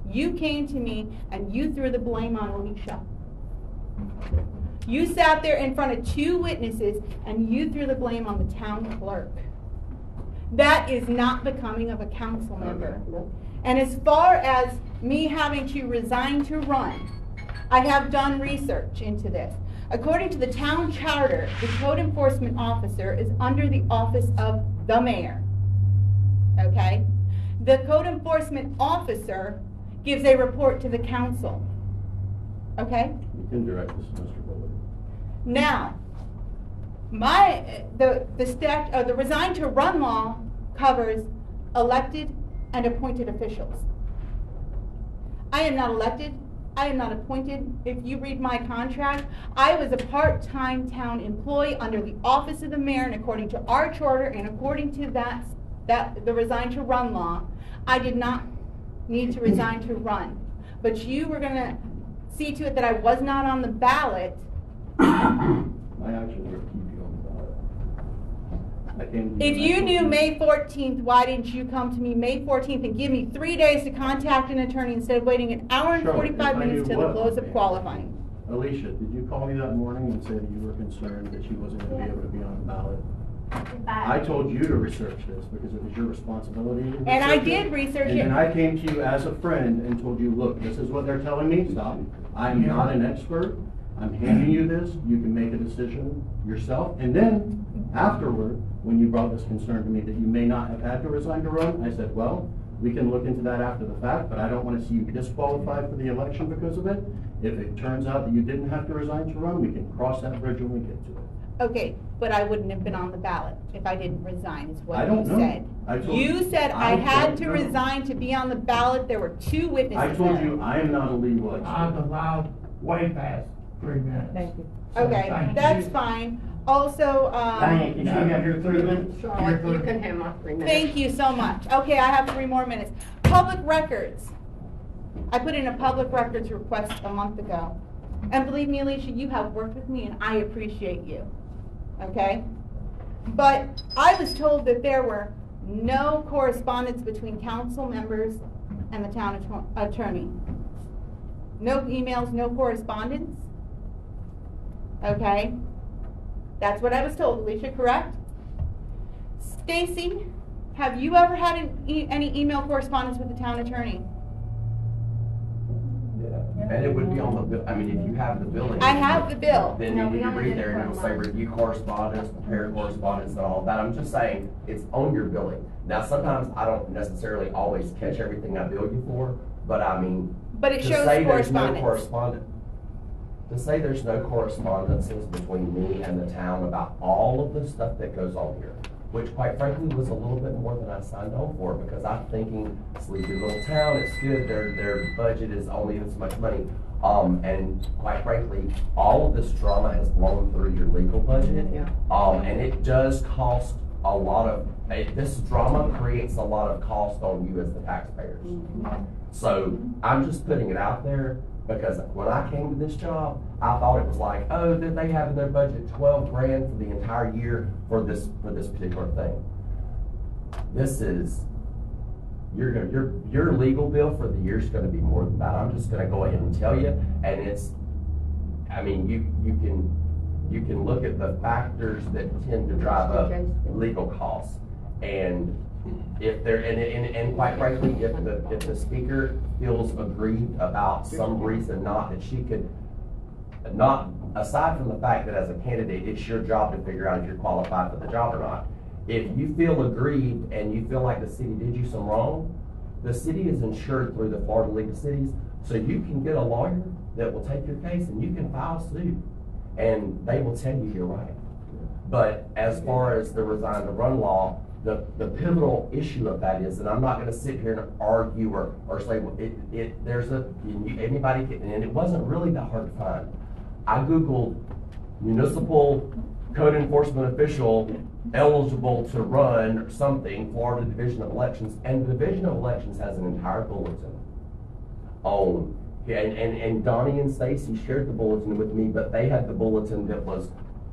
You came to me and you threw the blame on Alicia. You sat there in front of two witnesses and you threw the blame on the town clerk. That is not becoming of a council member. And as far as me having to resign to run, I have done research into this. According to the town charter, the code enforcement officer is under the office of the mayor. Okay? The code enforcement officer gives a report to the council. Okay? You can direct this to Mr. Bullard. Now, the resign to run law covers elected and appointed officials. I am not elected. I am not appointed. If you read my contract, I was a part-time town employee under the office of the mayor, and according to our charter and according to the resign to run law, I did not need to resign to run. But you were going to see to it that I was not on the ballot. My actions were to keep you on the ballot. I came to If and I you told knew May 14th, why didn't you come to me May 14th and give me 3 days to contact an attorney instead of waiting an hour and Sure, 45 if I minutes knew till the what, close of okay. qualifying? Alicia, did you call me that morning and say that you were concerned that she wasn't going to be able to be on the ballot? I told you to research this because it was your responsibility to research And I it. did research And it. then I came to you as a friend and told you, look, this is what they're telling me, stop. I'm not an expert. I'm handing you this. You can make a decision yourself. And then afterward, when you brought this concern to me that you may not have had to resign to run, I said, well, we can look into that after the fact, but I don't want to see you disqualified for the election because of it. If it turns out that you didn't have to resign to run, we can cross that bridge when we get to it. Okay, but I wouldn't have been on the ballot if I didn't resign, is I what don't you know. said. I told You said I I had don't to know. resign to be on the ballot. There were two witnesses I told there. you I am not a legal I'm expert. allowed way past 3 minutes. Thank you. So, Okay, thank that's you. fine. Also, Diane, can you have your 3 minutes? Charlotte, you can have my 3 minutes. thank you so much. Okay, I have 3 more minutes. Public records. I put in a public records request a month ago. And believe me, Alicia, you have worked with me and I appreciate you. Okay? But I was told that there were no correspondence between council members and the town attorney. No emails, no correspondence. Okay? That's what I was told, Alicia, correct? Stacy, have you ever had any email correspondence with the town attorney? Yeah, and it would be on the, I mean, if you have the billing. I have the bill. Then you need to read there and it'll say review correspondence, prepare correspondence and all of that. I'm just saying, it's on your billing. Now, sometimes I don't necessarily always catch everything I bill you for, but I mean. But it to shows say there's no correspondence. To say there's no correspondences between me and the town about all of the stuff that goes on here, which quite frankly was a little bit more than I signed on for, because I'm thinking, sleepy little town, it's good, their budget is only this much money. And quite frankly, all of this drama has blown through your legal budget. And it does cost a lot of, this drama creates a lot of cost on you as the taxpayers. So I'm just putting it out there, because when I came to this job, I thought it was like, oh, did they have in their budget 12 grand for the entire year for this particular thing? This is, your legal bill for the year is going to be more than that. I'm just going to go ahead and tell you, and it's, I mean, you can look at the factors that tend to drive up legal costs, and if there, and quite frankly, if the speaker feels aggrieved about some reason not that she could, not, aside from the fact that as a candidate, it's your job to figure out if you're qualified for the job or not. If you feel aggrieved and you feel like the city did you some wrong, the city is insured through the Florida League of Cities, so you can get a lawyer that will take your case and you can file suit, and they will tell you you're right. But as far as the resign to run law, the pivotal issue of that is, and I'm not going to sit here and argue or say, well, anybody can, and it wasn't really that hard to find. I Googled municipal code enforcement official eligible to run or something, Florida Division of Elections, and the Division of Elections has an entire bulletin on, and Donnie and Stacy shared the bulletin with me, but they had the bulletin that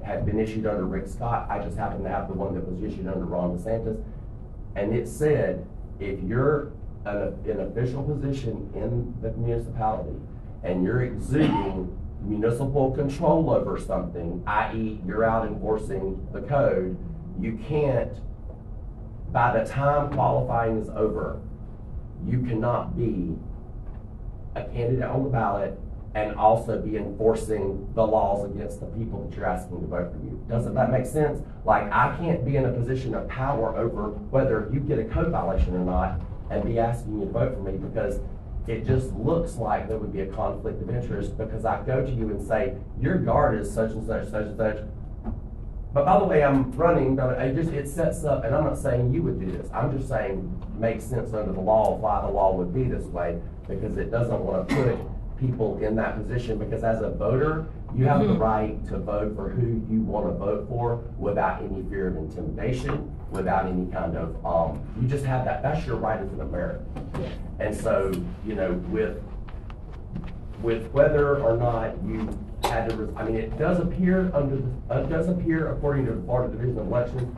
had been issued under Rick Scott. I just happened to have the one that was issued under Ron DeSantis. And it said, if you're an official position in the municipality and you're exuding municipal control over something, i.e. you're out enforcing the code, you can't, by the time qualifying is over, you cannot be a candidate on the ballot and also be enforcing the laws against the people that you're asking to vote for you. Doesn't that make sense? Like, I can't be in a position of power over whether you get a code violation or not and be asking you to vote for me, because it just looks like there would be a conflict of interest, because I go to you and say, your guard is such and such, such and such. But by the way, I'm running, but it sets up, and I'm not saying you would do this. I'm just saying makes sense under the law why the law would be this way, because it doesn't want to put people in that position, because as a voter, you have the right to vote for who you want to vote for without any fear of intimidation, without any kind of, you just have that, that's your right as an American. And so, you know, with whether or not you had to, I mean, it does appear according to the Florida Division of Elections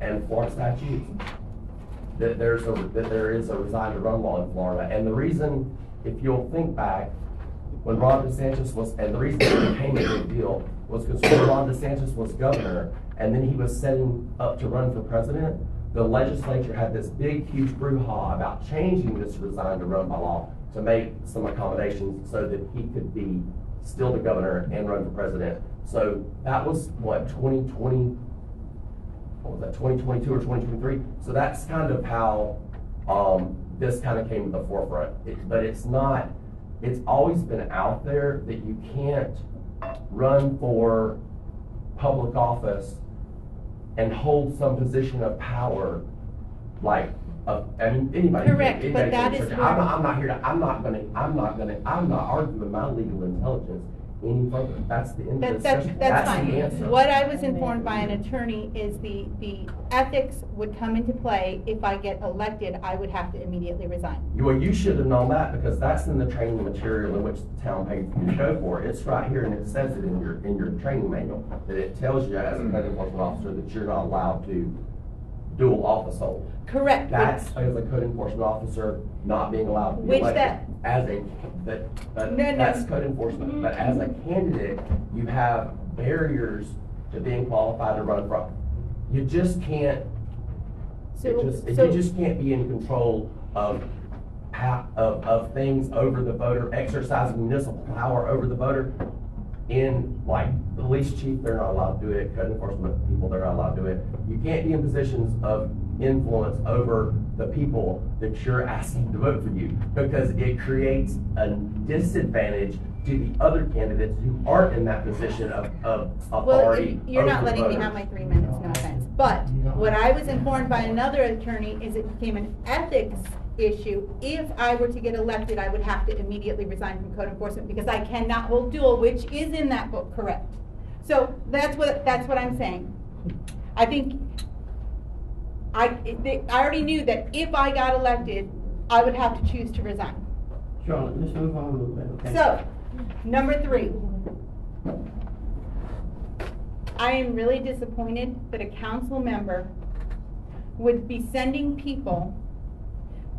and Florida statutes that there is a resign to run law in Florida. And the reason, if you'll think back, when Ron DeSantis was, and the reason it became a big deal was because when Ron DeSantis was governor and then he was setting up to run for president, the legislature had this big, huge brouhaha about changing this resign to run by law to make some accommodations so that he could be still the governor and run for president. So that was what, 2020, what was that, 2022 or 2023? So that's kind of how this kind of came to the forefront. But it's not, it's always been out there that you can't run for public office and hold some position of power like I mean, anybody. Correct, but anybody that can is search it. where- I'm not arguing my legal intelligence any further. That's the end of the discussion. That's the fine. answer. What I was informed by an attorney is the ethics would come into play. If I get elected, I would have to immediately resign. Well, you should have known that because that's in the training material in which the town paid you to go for. It's right here and it says it in your training manual, that it tells you as a code enforcement officer that you're not allowed to dual office hold. Correct. That's as a code enforcement officer not being allowed to be Which elected. That's code enforcement, but as a candidate, you have barriers to being qualified to run for. You just can't, you just can't be in control of things over the voter, exercising municipal power over the voter. In like police chief, they're not allowed to do it. Code enforcement people, they're not allowed to do it. You can't be in positions of influence over the people that you're asking to vote for you because it creates a disadvantage to the other candidates who aren't in that position of authority. Well, you're not over letting me voters. have my 3 minutes, no offense. But what I was informed by another attorney is it became an ethics issue. If I were to get elected, I would have to immediately resign from code enforcement because I cannot hold dual, which is in that book, correct? So that's what I'm saying. I think I already knew that if I got elected, I would have to choose to resign. Charlotte, let's move on a little bit, okay? So, number 3. I am really disappointed that a council member would be sending people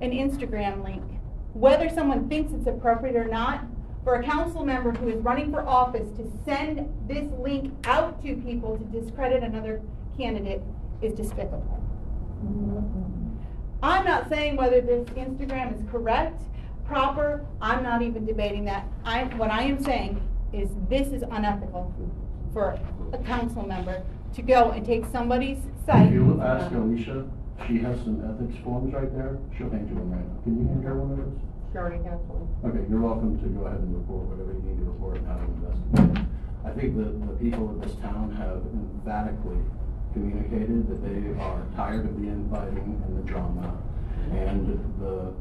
an Instagram link, whether someone thinks it's appropriate or not. For a council member who is running for office to send this link out to people to discredit another candidate is despicable. I'm not saying whether this Instagram is correct, proper, I'm not even debating that. What I am saying is this is unethical for a council member to go and take somebody's site. If you ask Alicia, she has some ethics forms right there. She'll hand you one right now. Can you hand her one of those? She already has one. Okay, you're welcome to go ahead and report whatever you need to report and have it investigated. I think that the people of this town have emphatically communicated that they are tired of the infighting and the drama and the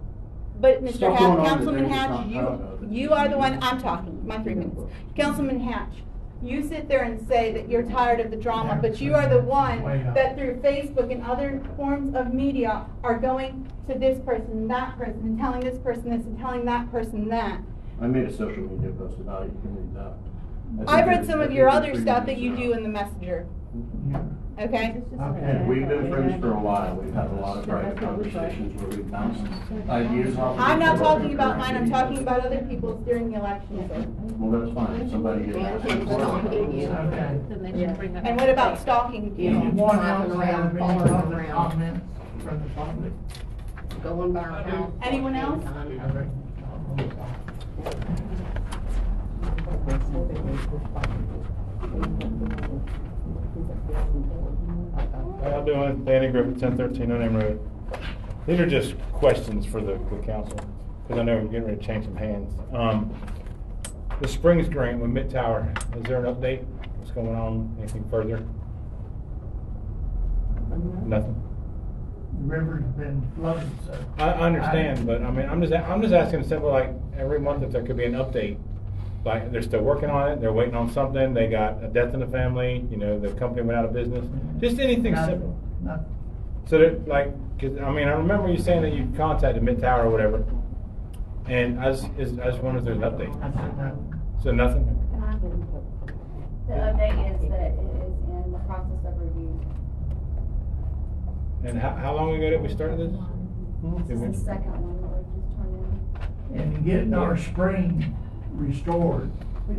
But Mr. stuff going on that Councilman they're just Hatch, not proud of. you are the one, I'm talking, my 3 minutes. Councilman Hatch, you sit there and say that you're tired of the drama, but you are the one that through Facebook and other forms of media are going to this person and that person and telling this person this and telling that person that. I made a social media post about it. You can read that. I've read some of your other stuff that you do in the messenger, okay? And we've been friends for a while. We've had a lot of private conversations where we've bounced ideas off. I'm not talking about mine, I'm talking about other people's during the election. Well, that's fine. If somebody gets asked. Stalking you. Okay. Then they should bring that. And what about stalking Yeah. people? One Driving else around, have following any other around. comments from the public? Going by our house. Anyone else? How y'all doing? Danny Griffith, 1013 Unnamed Road. These are just questions for the council, because I know we're getting ready to change some hands. The Springs grant with Mid Tower, is there an update? What's going on? Anything further? Nothing? The river's been flooded, so. I understand, but I mean, I'm just asking simple, like, every month if there could be an update. Like, they're still working on it, they're waiting on something, they got a death in the family, you know, the company went out of business. Just anything simple. Nothing. So that, like, cause, I mean, I remember you saying that you contacted Mid Tower or whatever, and I just wonder if there's an update. I said nothing. So nothing? The update is that it is in the process of review. And how long ago did we start this? This is the second one that we just turned in. And getting our spring restored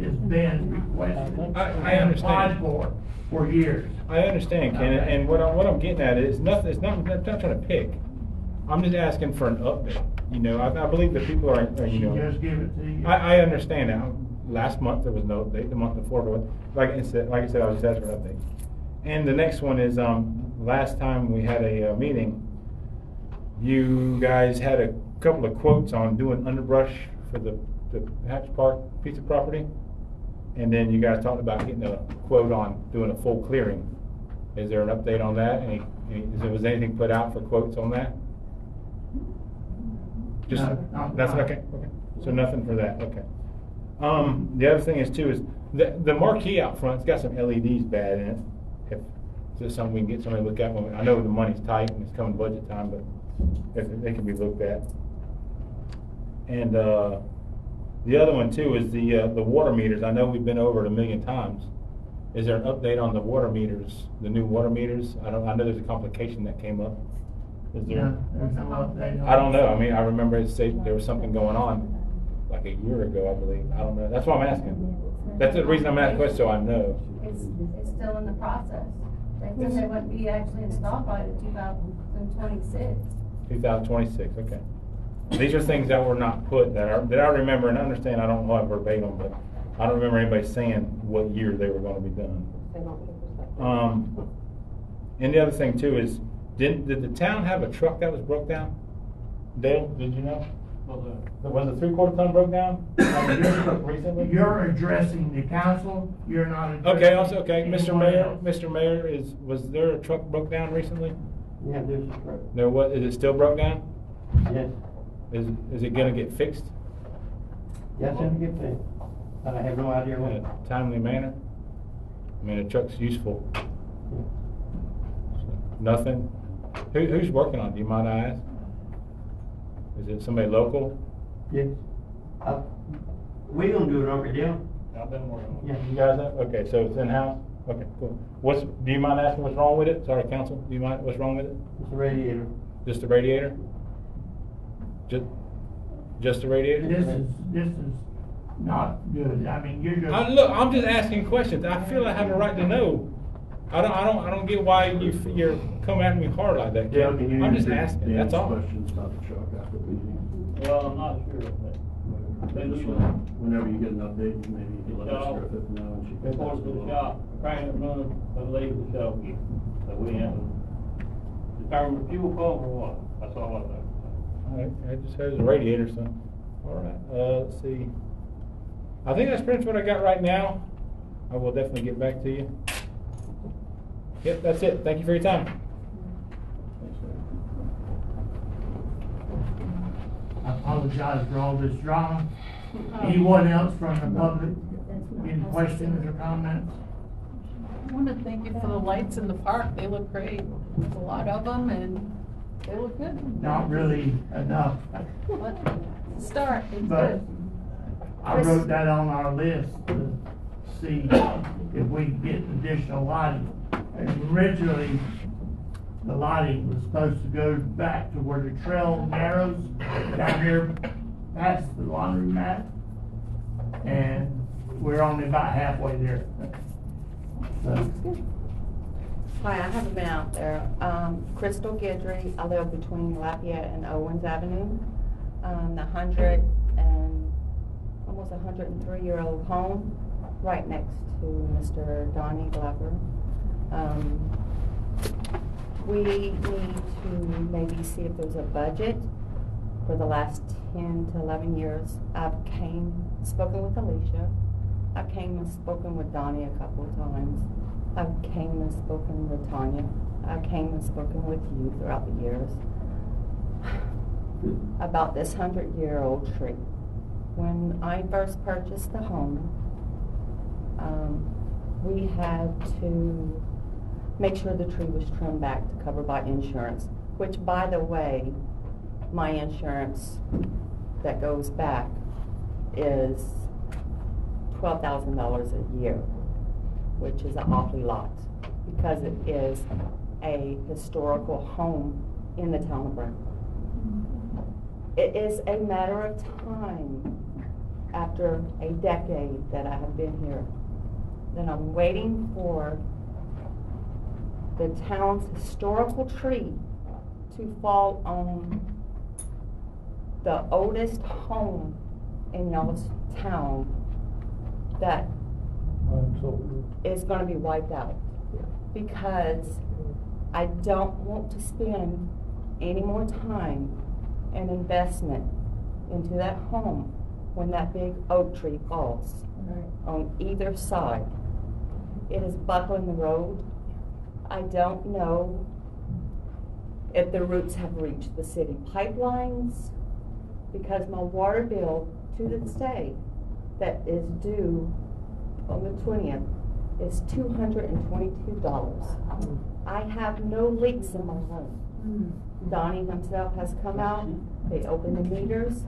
has been requested. I understand. Applied for years. I understand, Ken, and what I'm getting at is nothing. I'm not trying to pick. I'm just asking for an update. You know, I believe that people are you know. Just give it to you. I understand now. Last month there was no update. The month before, but like I said, I was just asking for an update. And the next one is last time we had a meeting, you guys had a couple of quotes on doing underbrush for the Hatch Park piece of property, and then you guys talked about getting a quote on doing a full clearing. Is there an update on that? Was anything put out for quotes on that? Just, No, nothing, okay, okay. So nothing for that, okay. The other thing is too, is the marquee out front's got some LEDs bad in it. If, is this something we can get somebody to look at? I know the money's tight and it's coming budget time, but if they can be looked at. And, the other one too is the water meters. I know we've been over it 1,000,000 times. Is there an update on the water meters, the new water meters? I know there's a complication that came up. Is there? No, there's no update on I don't know. I mean, I remember it say there was something going on like a year ago, I believe. I don't know. That's why I'm asking. That's the reason I'm asking the question, so I know. It's still in the process. They said they wouldn't be actually installed by 2026. 2026, okay. These are things that were not put, that I remember and understand. I don't know it verbatim, but I don't remember anybody saying what year they were going to be done. And the other thing too is, did the town have a truck that was broke down? Dale, did you know? Was the 3/4 ton broke down recently? You're addressing the council, you're not addressing. Okay, also, okay, Mr. anyone Mayor, else. Mr. Mayor, was there a truck broke down recently? Yeah, there's a truck. There was, is it still broke down? Yes, Is it gonna get fixed yes, it'll get fixed, but I have no idea in when. a timely manner? I mean, a truck's useful. So, nothing? Who's working on it, do you mind I ask? Is it somebody local? Yes. We gonna do it over there. I've been working on it. Yeah. You guys have, okay, so it's in-house? Okay, cool. Do you mind asking what's wrong with it? Sorry, council, do you mind, what's wrong with it? It's a radiator. Just the radiator? Just the radiator? This is not good, I mean, you're just. Look, I'm just asking questions. I feel I have a right to know. I don't get why you're coming at me hard like that. Yeah, can you I'm just answer asking, Dan's that's all. questions about the truck after the meeting? Well, I'm not sure, but Just whenever you get an update, maybe you can let us Griffith know and she can. reports to the shop, crank it running, but leave the shop. So we haven't determined the fuel pump or what, that's all I know. All right, I just heard the radiator, so, all right, let's see. I think that's pretty much what I got right now. I will definitely get back to you. Yep, that's it. Thank you for your time. I apologize for all this drama. Anyone else from the public, any questions or comments? I want to thank you for the lights in the park. They look great. There's a lot of them and they look good. Not really enough, But start, it's but good. I wrote that on our list to see if we can get additional lighting. And originally, the lighting was supposed to go back to where the trail narrows down here past the laundromat. And we're only about halfway there. So, Hi, I haven't been out there. Crystal Guidry, I live between Lafayette and Owens Avenue. Almost 103-year-old home, right next to Mr. Donnie Glover. We need to maybe see if there's a budget for the last 10 to 11 years. I've spoken with Alicia. I came and spoken with Donnie a couple of times. I came and spoken with Tanya. I came and spoken with you throughout the years about this 100-year-old tree. When I first purchased the home, we had to make sure the tree was trimmed back to cover by insurance, which, by the way, my insurance that goes back is $12,000 a year, which is an awfully lot because it is a historical home in the town of Branford. It is a matter of time after a decade that I have been here that I'm waiting for the town's historical tree to fall on the oldest home in y'all's town that is going to be wiped out, because I don't want to spend any more time and investment into that home when that big oak tree falls on either side. It is buckling the road. I don't know if the roots have reached the city pipelines because my water bill to the state that is due on the 20th is $222. I have no leaks in my home. Donnie himself has come out, they opened the meters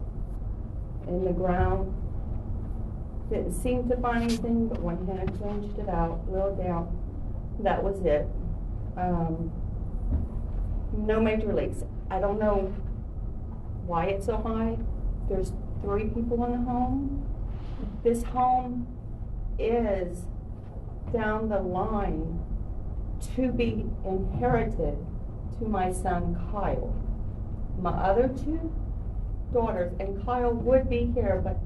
in the ground. Didn't seem to find anything, but when Hannah changed it out, wheeled down, that was it. No major leaks. I don't know why it's so high. There's 3 people in the home. This home is down the line to be inherited to my son Kyle. My other 2 daughters, and Kyle would be here, but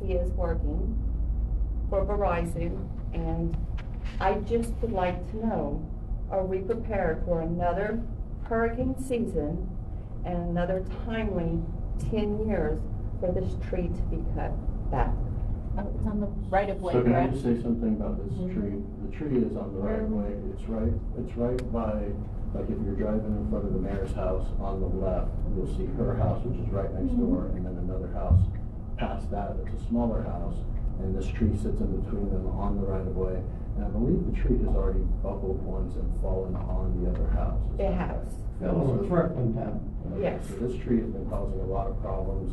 he is working for Verizon, and I just would like to know, are we prepared for another hurricane season and another timely 10 years for this tree to be cut back? It's on the right of way, So can I correct? just say something about this tree? The tree is on the right of way. It's right by, like if you're driving in front of the mayor's house on the left, you'll see her house, which is right next door, and then another house past that. It's a smaller house, and this tree sits in between them on the right of way. And I believe the tree has already buckled once and fallen on the other house. It has. Fell on a truck one time. Yes. So this tree has been causing a lot of problems.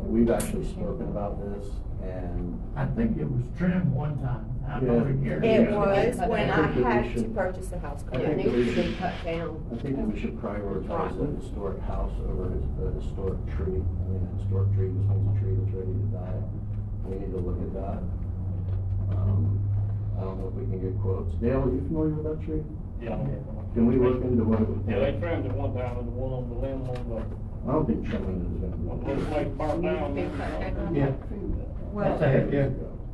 We've actually spoken about this, and I think it was trimmed one time. I know Yeah. years It ago. was when I think that we had to should- purchase a house. I think that we should, cut down. I think that we should prioritize a historic house over a historic tree. I mean, a historic tree just means a tree that's ready to die. We need to look at that. I don't know if we can get quotes. Dale, are you familiar with that tree? Yeah. Can we look into what it would Yeah, they take? trimmed it one time, and the one on the limb on the, I don't think trimming is one gonna little place burnt down. Yeah. Well, Yeah.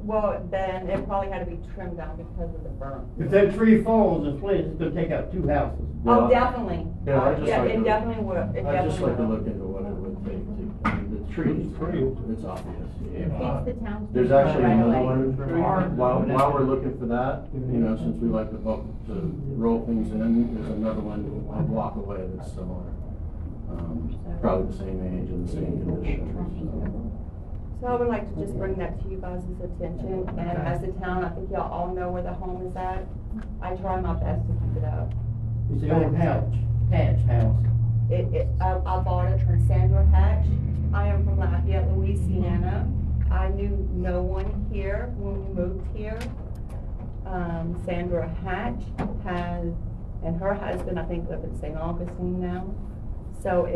well, then it probably had to be trimmed down because of the burn. If that tree falls and splits, it's gonna take out 2 houses. Oh, definitely. Yeah, I'd just Yeah, like it to- definitely will. It I'd just like to definitely look into what it would take to, I mean, the tree, it's obvious. It's the town's. There's actually right another away. one, while we're looking for that, you know, since we like to roll things in, there's another one a block away that's similar. Probably the same age and the same condition. So I would like to just bring that to you guys' attention, and as a town, I think y'all all know where the home is at. I try my best to keep it up. It's the old Hatch house. I bought it from Sandra Hatch. I am from Lafayette, Louisiana. I knew no one here when we moved here. Sandra Hatch and her husband, I think, live in St. Augustine now. So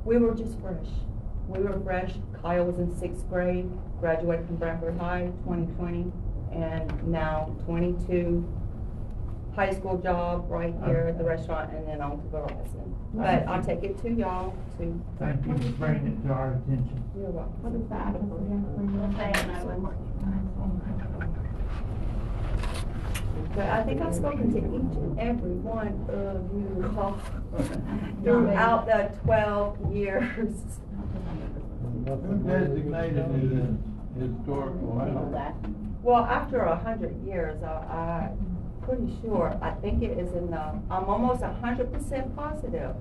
we were just fresh. We were fresh. Kyle was in 6th grade, graduated from Branford High, 2020, and now 22. High school job right here at the restaurant, and then on to Verizon. But I'll take it to y'all to. Thank you for bringing it to our attention. You're welcome. What is that? We'll say it, and I will. But I think I've spoken to each and every one of you all throughout the 12 years. Who designated it as historical house? Well, after 100 years, I'm pretty sure, I think it is in the, I'm almost 100% positive.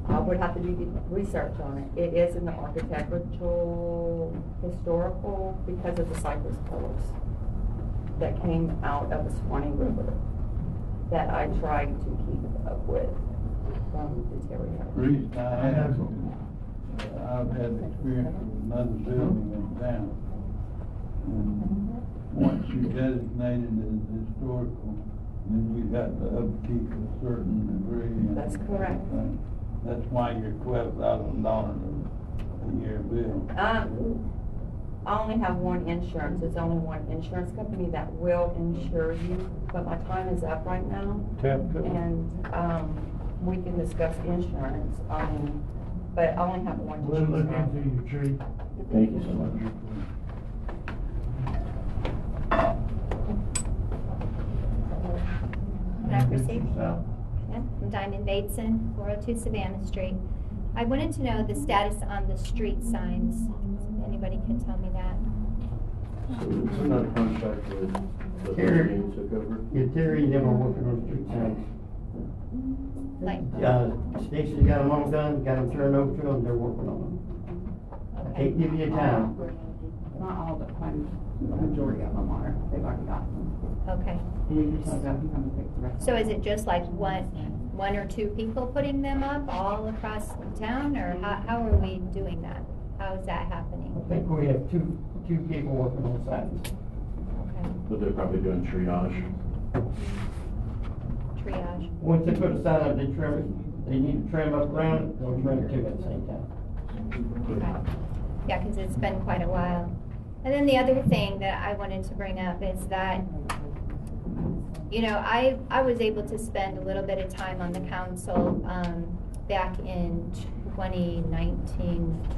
I would have to do research on it. It is in the architectural, historical, because of the cypress pillars that came out of the Swanee River that I tried to keep up with from deterioration. The reason I've had experience with another building in town. And once you designate it as historical, then you got to upkeep a certain degree. and That's correct. That's why your $12,000 a year bill. I only have one insurance. There's only one insurance company that will insure you, but my time is up right now. And, we can discuss insurance, but I only have one We'll insurance. look into your tree. Thank you so much. Can I proceed? Yourself. Yeah, I'm Diamond Bateson, 402 Savannah Street. I wanted to know the status on the street signs. If anybody can tell me that. So it's not a contract with the Terry. building you took over? Yeah, Terry and them are working on street signs. Like, Stacy's got them all done, got them turned over to them, they're working on them. I can't give you a time. Not all, but quite the majority of them are, they've already got them. okay. And you just have to come and pick the rest. So is it just like one or two people putting them up all across town, or how are we doing that? How is that happening? I think we have two people working on signs. Okay. But they're probably doing triage. Triage. Once they put a sign up, they trim it, they need to trim up around it, they'll trim it too at the same time. Okay. Yeah, because it's been quite a while. And then the other thing that I wanted to bring up is that, you know, I was able to spend a little bit of time on the council back in 2019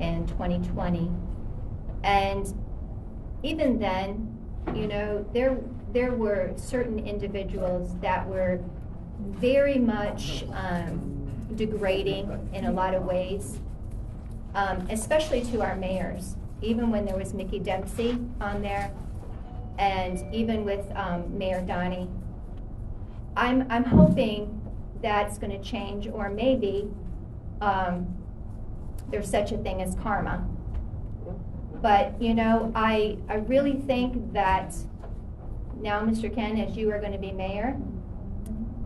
and 2020. And even then, you know, there were certain individuals that were very much degrading in a lot of ways, especially to our mayors. Even when there was Mickey Dempsey on there, and even with Mayor Donnie, I'm hoping that's going to change, or maybe there's such a thing as karma. But you know, I really think that now, Mr. Ken, as you are going to be mayor,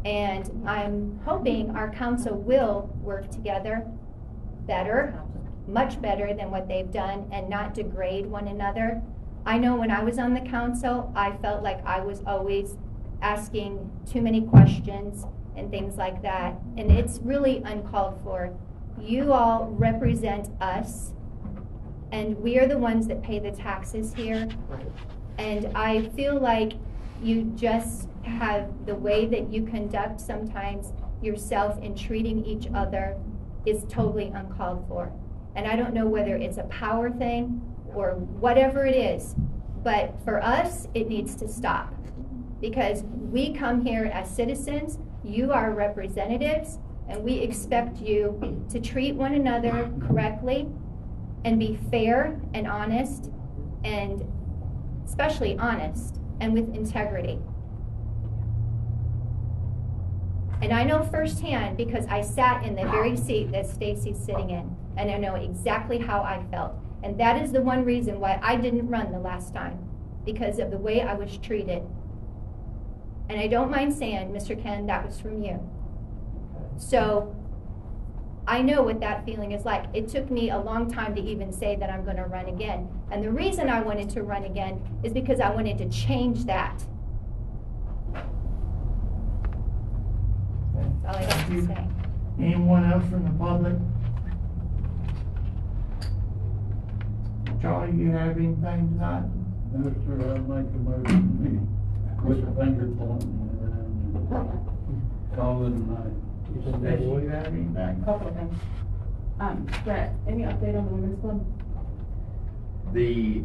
and I'm hoping our council will work together better, much better than what they've done, and not degrade one another. I know when I was on the council, I felt like I was always asking too many questions and things like that, and it's really uncalled for. You all represent us, and we are the ones that pay the taxes here, and I feel like you just have the way that you conduct sometimes yourself in treating each other is totally uncalled for. And I don't know whether it's a power thing or whatever it is, but for us, it needs to stop. Because we come here as citizens, you are representatives, and we expect you to treat one another correctly and be fair and honest, and especially honest and with integrity. And I know firsthand because I sat in the very seat that Stacy's sitting in, and I know exactly how I felt. And that is the one reason why I didn't run the last time, because of the way I was treated. And I don't mind saying, Mr. Ken, that was from you. So I know what that feeling is like. It took me a long time to even say that I'm going to run again. And the reason I wanted to run again is because I wanted to change that. That's all I have to say. Anyone else from the public? Charlie, you have anything tonight? No, sir, I'll make a motion, with the finger pointing and call it a night. Stacy, you have anything? Couple of things. Brett, any update on the women's club? The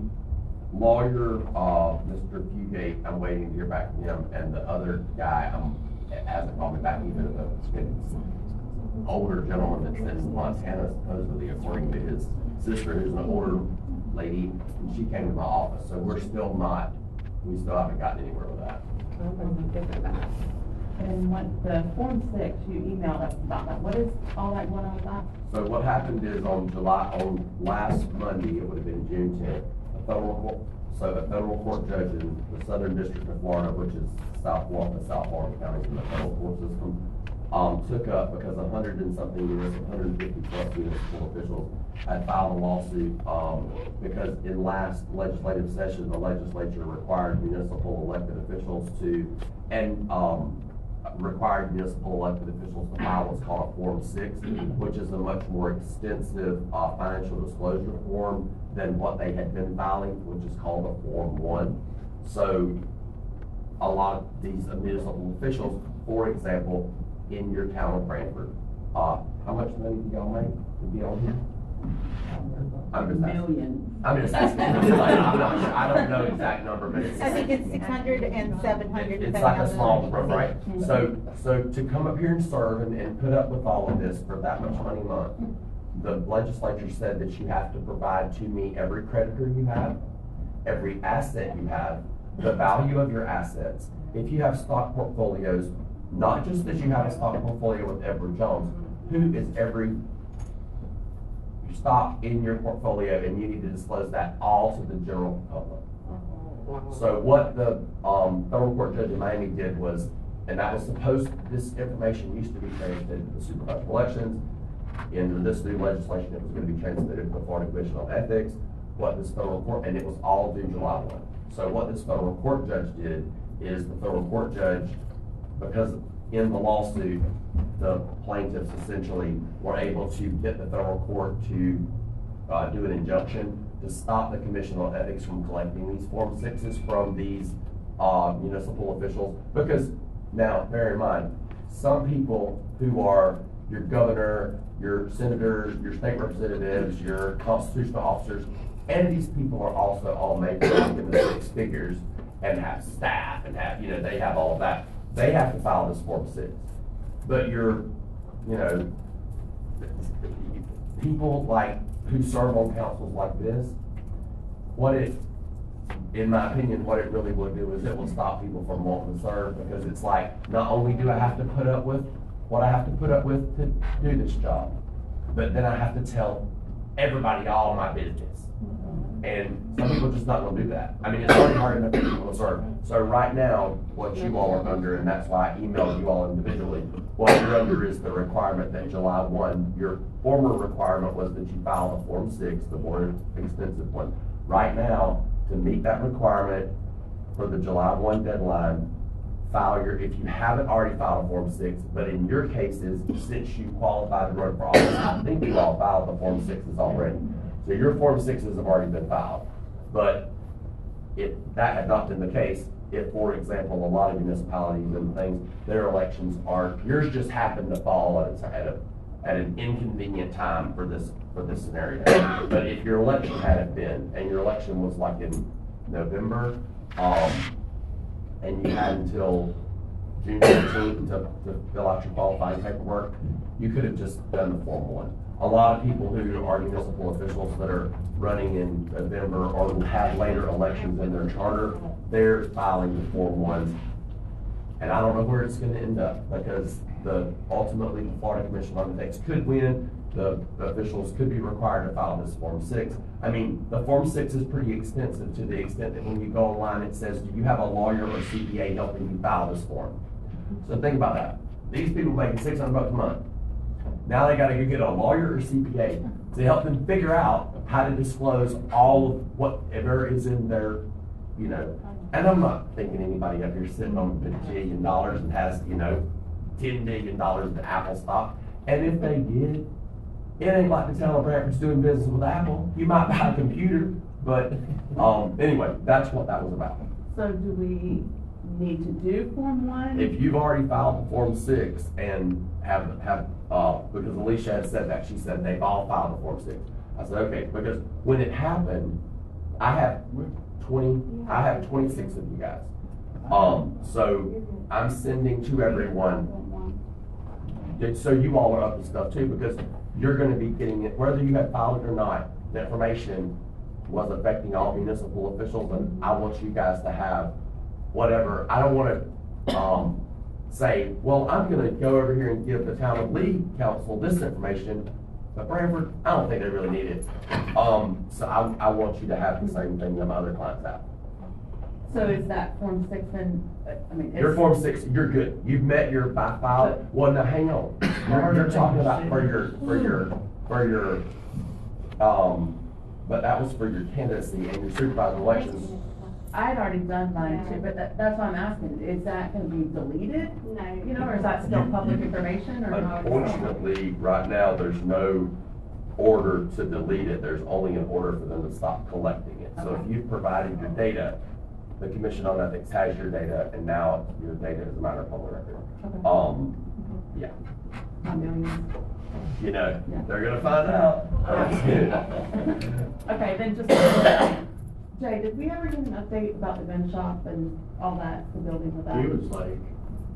lawyer, Mr. Fugate, I'm waiting to hear back from him, and the other guy, hasn't called me back either. The older gentleman that's in Montana, supposedly, according to his sister, who's an older lady, and she came to my office, so we still haven't gotten anywhere with that. And what the Form 6, you emailed us about that. What is all that going on with that? So what happened is on last Monday, it would have been June 10th, a federal court judge in the Southern District of Florida, which is South Florida counties in the federal court system, took up because 100 and something units, 150 plus municipal officials had filed a lawsuit because in last legislative session, the legislature required municipal elected officials required municipal elected officials to file what's called a Form 6, which is a much more extensive financial disclosure form than what they had been filing, which is called a Form 1. So a lot of these municipal officials, for example, in your town of Branford, how much money do y'all make to be on here? I'm just asking. I'm not sure. I don't know exact number, but I think it's 600 and 700. It's like a small number, right? So to come up here and serve and put up with all of this for that much money a month, the legislature said that you have to provide to me every creditor you have, every asset you have, the value of your assets. If you have stock portfolios, not just that you have a stock portfolio with Edward Jones, who is every stock in your portfolio, and you need to disclose that all to the general public. So what the federal court judge in Miami did was, and that was supposed, this information used to be transmitted to the Supervisor of Elections. In this new legislation, it was going to be transmitted to the Florida Commission on Ethics. What this federal court, and it was all due July 1. So what this federal court judge did is the federal court judge, because in the lawsuit, the plaintiffs essentially were able to get the federal court to do an injunction to stop the Commission on Ethics from collecting these Form 6s from these municipal officials. Because now, bear in mind, some people who are your governor, your senators, your state representatives, your constitutional officers, and these people are also all making in the 6 figures and have staff and have, they have all of that. They have to file this Form 6. But people like who serve on councils like this, in my opinion, what it really would do is it will stop people from wanting to serve, because it's like, not only do I have to put up with what I have to put up with to do this job, but then I have to tell everybody all my business. And some people just not gonna do that. I mean, it's already hard enough for people to serve. So right now, what you all are under, and that's why I emailed you all individually, what you're under is the requirement that July 1, your former requirement was that you file the Form 6, the more expensive one. Right now, to meet that requirement for the July 1 deadline, if you haven't already filed a Form 6, but in your cases, since you qualified to run for office, I think you all filed the Form 6s already. So your Form 6s have already been filed. But if that had not been the case, if, for example, a lot of municipalities and things, their elections yours just happened to fall at an inconvenient time for this scenario. But if your election hadn't been, and your election was like in November, and you had until June 15th to fill out your qualifying paperwork, you could have just done the Form 1. A lot of people who are municipal officials that are running in November or have later elections in their charter, they're filing the Form 1s. And I don't know where it's gonna end up, because ultimately the Florida Commission on Ethics could win. The officials could be required to file this Form 6. I mean, the Form 6 is pretty extensive, to the extent that when you go online, it says, do you have a lawyer or CPA helping you file this form? So think about that. These people making $600 a month. Now they gotta go get a lawyer or CPA to help them figure out how to disclose all of whatever is in their, and I'm not thinking anybody up here sitting on $50 billion and has, $10 billion in Apple stock. And if they did, it ain't like the town of Branford's doing business with Apple. You might buy a computer, but anyway, that's what that was about. So do we need to do Form 1? If you've already filed the Form 6 and have because Alicia had said that, she said they've all filed the Form 6. I said, okay, because when it happened, I have 26 of you guys. So I'm sending to everyone, so you all are up to stuff too, because you're gonna be getting it, whether you have filed it or not, the information was affecting all municipal officials, and I want you guys to have whatever. I don't wanna say, well, I'm gonna go over here and give the town of Lee council this information, but Branford, I don't think they really need it. So I want you to have the same thing that my other clients have. So is that Form 6 then, Your Form 6, you're good. You've met your by file. Well, now hang on. You're talking about for your, but that was for your candidacy and your supervisor elections. I had already done mine too, but that's why I'm asking, is that gonna be deleted? No. Or is that still public information, or how? Unfortunately, right now, there's no order to delete it. There's only an order for them to stop collecting it. So if you've provided your data, the Commission on Ethics has your data, and now your data is a matter of public record. Yeah. They're gonna find out. Okay, then just, Jay, did we ever get an update about the gun shop and all that, the building with that? He was like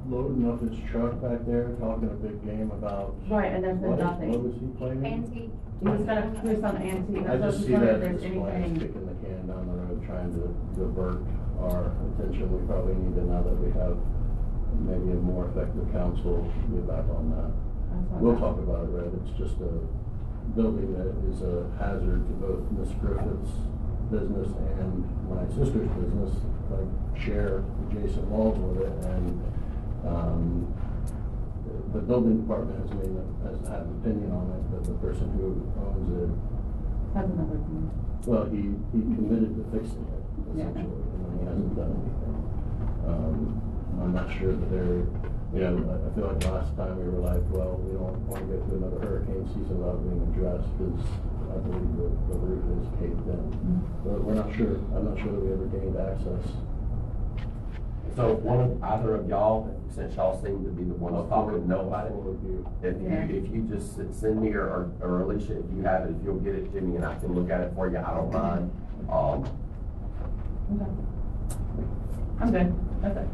loading up his truck back there, talking a big game about. Right, and there's been nothing. What was he claiming? Antique. He was gonna do some antique. I just see that as flag anything. kicking the can down the road, trying to divert our attention. We probably need to, now that we have maybe a more effective council, get back on that. We'll talk about it, right? It's just a building that is a hazard to both Miss Griffith's business and my sister's business. Like, share adjacent walls with it, and the building department has had an opinion on it, but the person who owns it, Has another opinion. well, he committed to fixing it, essentially, and then he hasn't done anything. I'm not sure that they're, you know, I feel like last time we were like, well, we don't want to go through another hurricane season without being addressed, because I believe the roof is caved in. But we're not sure, I'm not sure that we ever gained access. So either of y'all, since y'all seem to be the ones talking to know about it, if you just send me or Alicia, if you have it, if you'll get it to me and I can look at it for you, I don't mind. I'm good, that's it.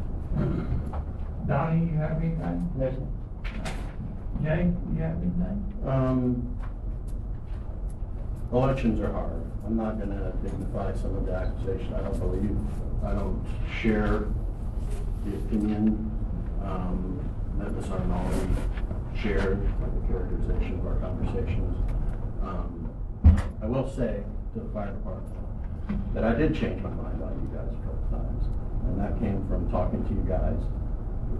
Donnie, you have anything? No, sir. Jay, you have anything? Elections are hard. I'm not gonna dignify some of the accusations. I don't share the opinion that Ms. Arnoldi shared, like the characterization of our conversations. I will say to the fire department that I did change my mind on you guys a couple times, and that came from talking to you guys,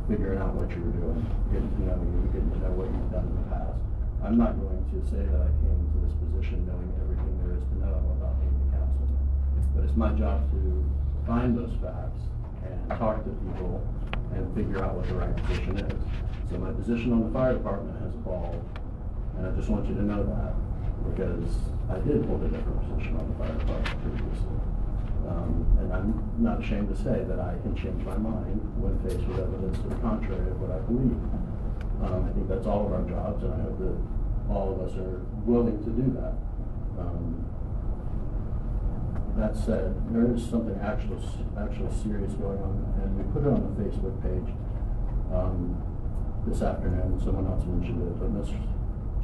figuring out what you were doing, getting to know you, getting to know what you've done in the past. I'm not going to say that I came into this position knowing everything there is to know about being the councilman, but it's my job to find those facts and talk to people and figure out what the right position is. So my position on the fire department has evolved, and I just want you to know that, because I did hold a different position on the fire department previously. And I'm not ashamed to say that I can change my mind when faced with evidence to the contrary of what I believe. I think that's all of our jobs, and I hope that all of us are willing to do that. That said, there is something actually serious going on, and we put it on the Facebook page this afternoon. Someone else mentioned it, but Miss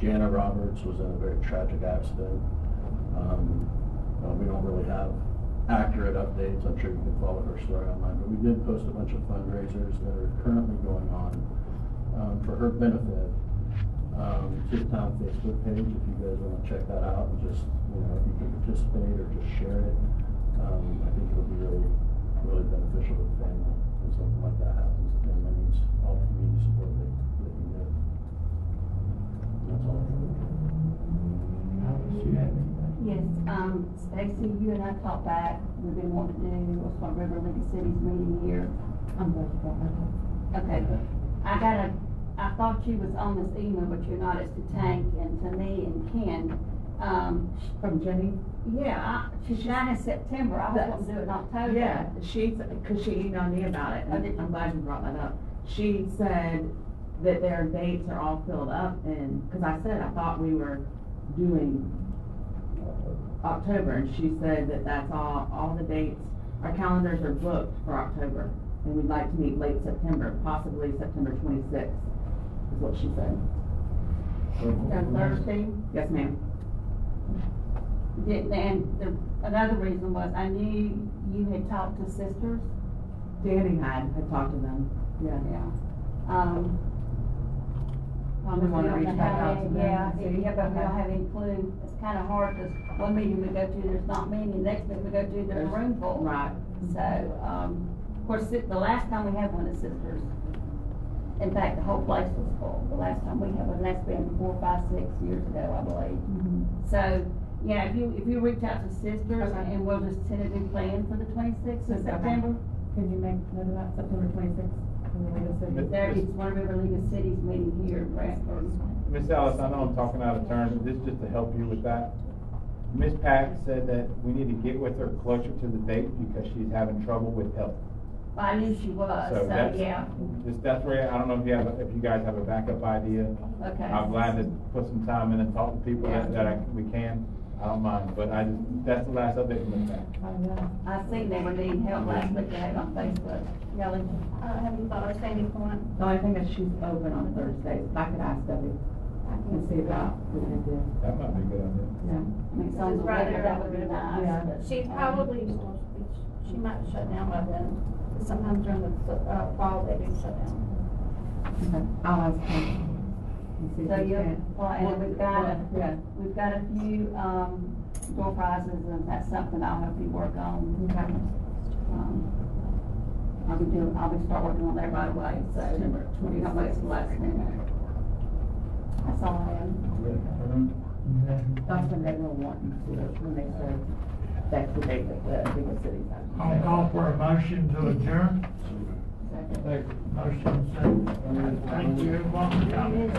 Jana Roberts was in a very tragic accident. We don't really have accurate updates. I'm sure you can follow her story online, but we did post a bunch of fundraisers that are currently going on for her benefit to the town Facebook page. If you guys want to check that out, and just, you know, if you can participate or just share it, I think it'll be really, really beneficial to the family when something like that happens. The family needs all the community support they can get. That's all. Alice, you have anything? Yes, Stacy, you and I talked back, we've been wanting to do what's called River League of Cities meeting here. I'm good with that. Okay, I thought you was on this email, but you're not. It's to Tank and to me and Ken. From Jenny? Yeah, she's not in September, I was going to do it in October. Yeah, because she emailed me about it, and I'm glad you brought that up. She said that their dates are all filled up, and, because I said I thought we were doing October, and she said that that's all the dates, our calendars are booked for October, and we'd like to meet late September, possibly September 26th, is what she said. On Thursday? Yes, ma'am. And another reason was, I knew you had talked to sisters. Danny had talked to them, yeah. Yeah. We want to reach back out to them. Yeah, but we don't have any clue. It's kind of hard, because one meeting we go to, there's not many, next meeting we go to, there's a room full. Right. So, of course, the last time we had one of the sisters, in fact, the whole place was full. The last time we had one, that's been 4, 5, 6 years ago, I believe. So, yeah, if you reach out to sisters, Okay. and we'll just tentatively plan for the 26th of September. Can you make note of that, September 26th? There is one River League of Cities meeting here in Branford. Miss Alice, I know I'm talking out of turn, but this is just to help you with that. Miss Pack said that we need to get with her closer to the date because she's having trouble with health. Well, I knew she was, so that's, yeah. That's where, I don't know if you guys have a backup idea. Okay. I'm glad to put some time in and talk to people we can. I don't mind, but that's the last update from Miss Pack. I seen they were needing help last week, they had on Facebook. Kelly? Have you thought of Sandy Point? The only thing is she's open on Thursdays. I could ask Debbie and see about what we can do. That might be a good idea. Yeah. I mean, some of the Right weather, there. that would be nice. but, She's probably, she might shut down by then. Sometimes during the, fall, they do shut down. I'll ask her. and see if So we you, can. well, and Yeah. we've got a few, door prizes, and that's something I'll help you work on. I'll be start working on that right away, so you don't wait till the last minute. That's all I have. That's when they will want, when they say, that's the date that the biggest cities have. I'll call for a motion to adjourn. Second. Motion second. Thank you, everyone, for coming.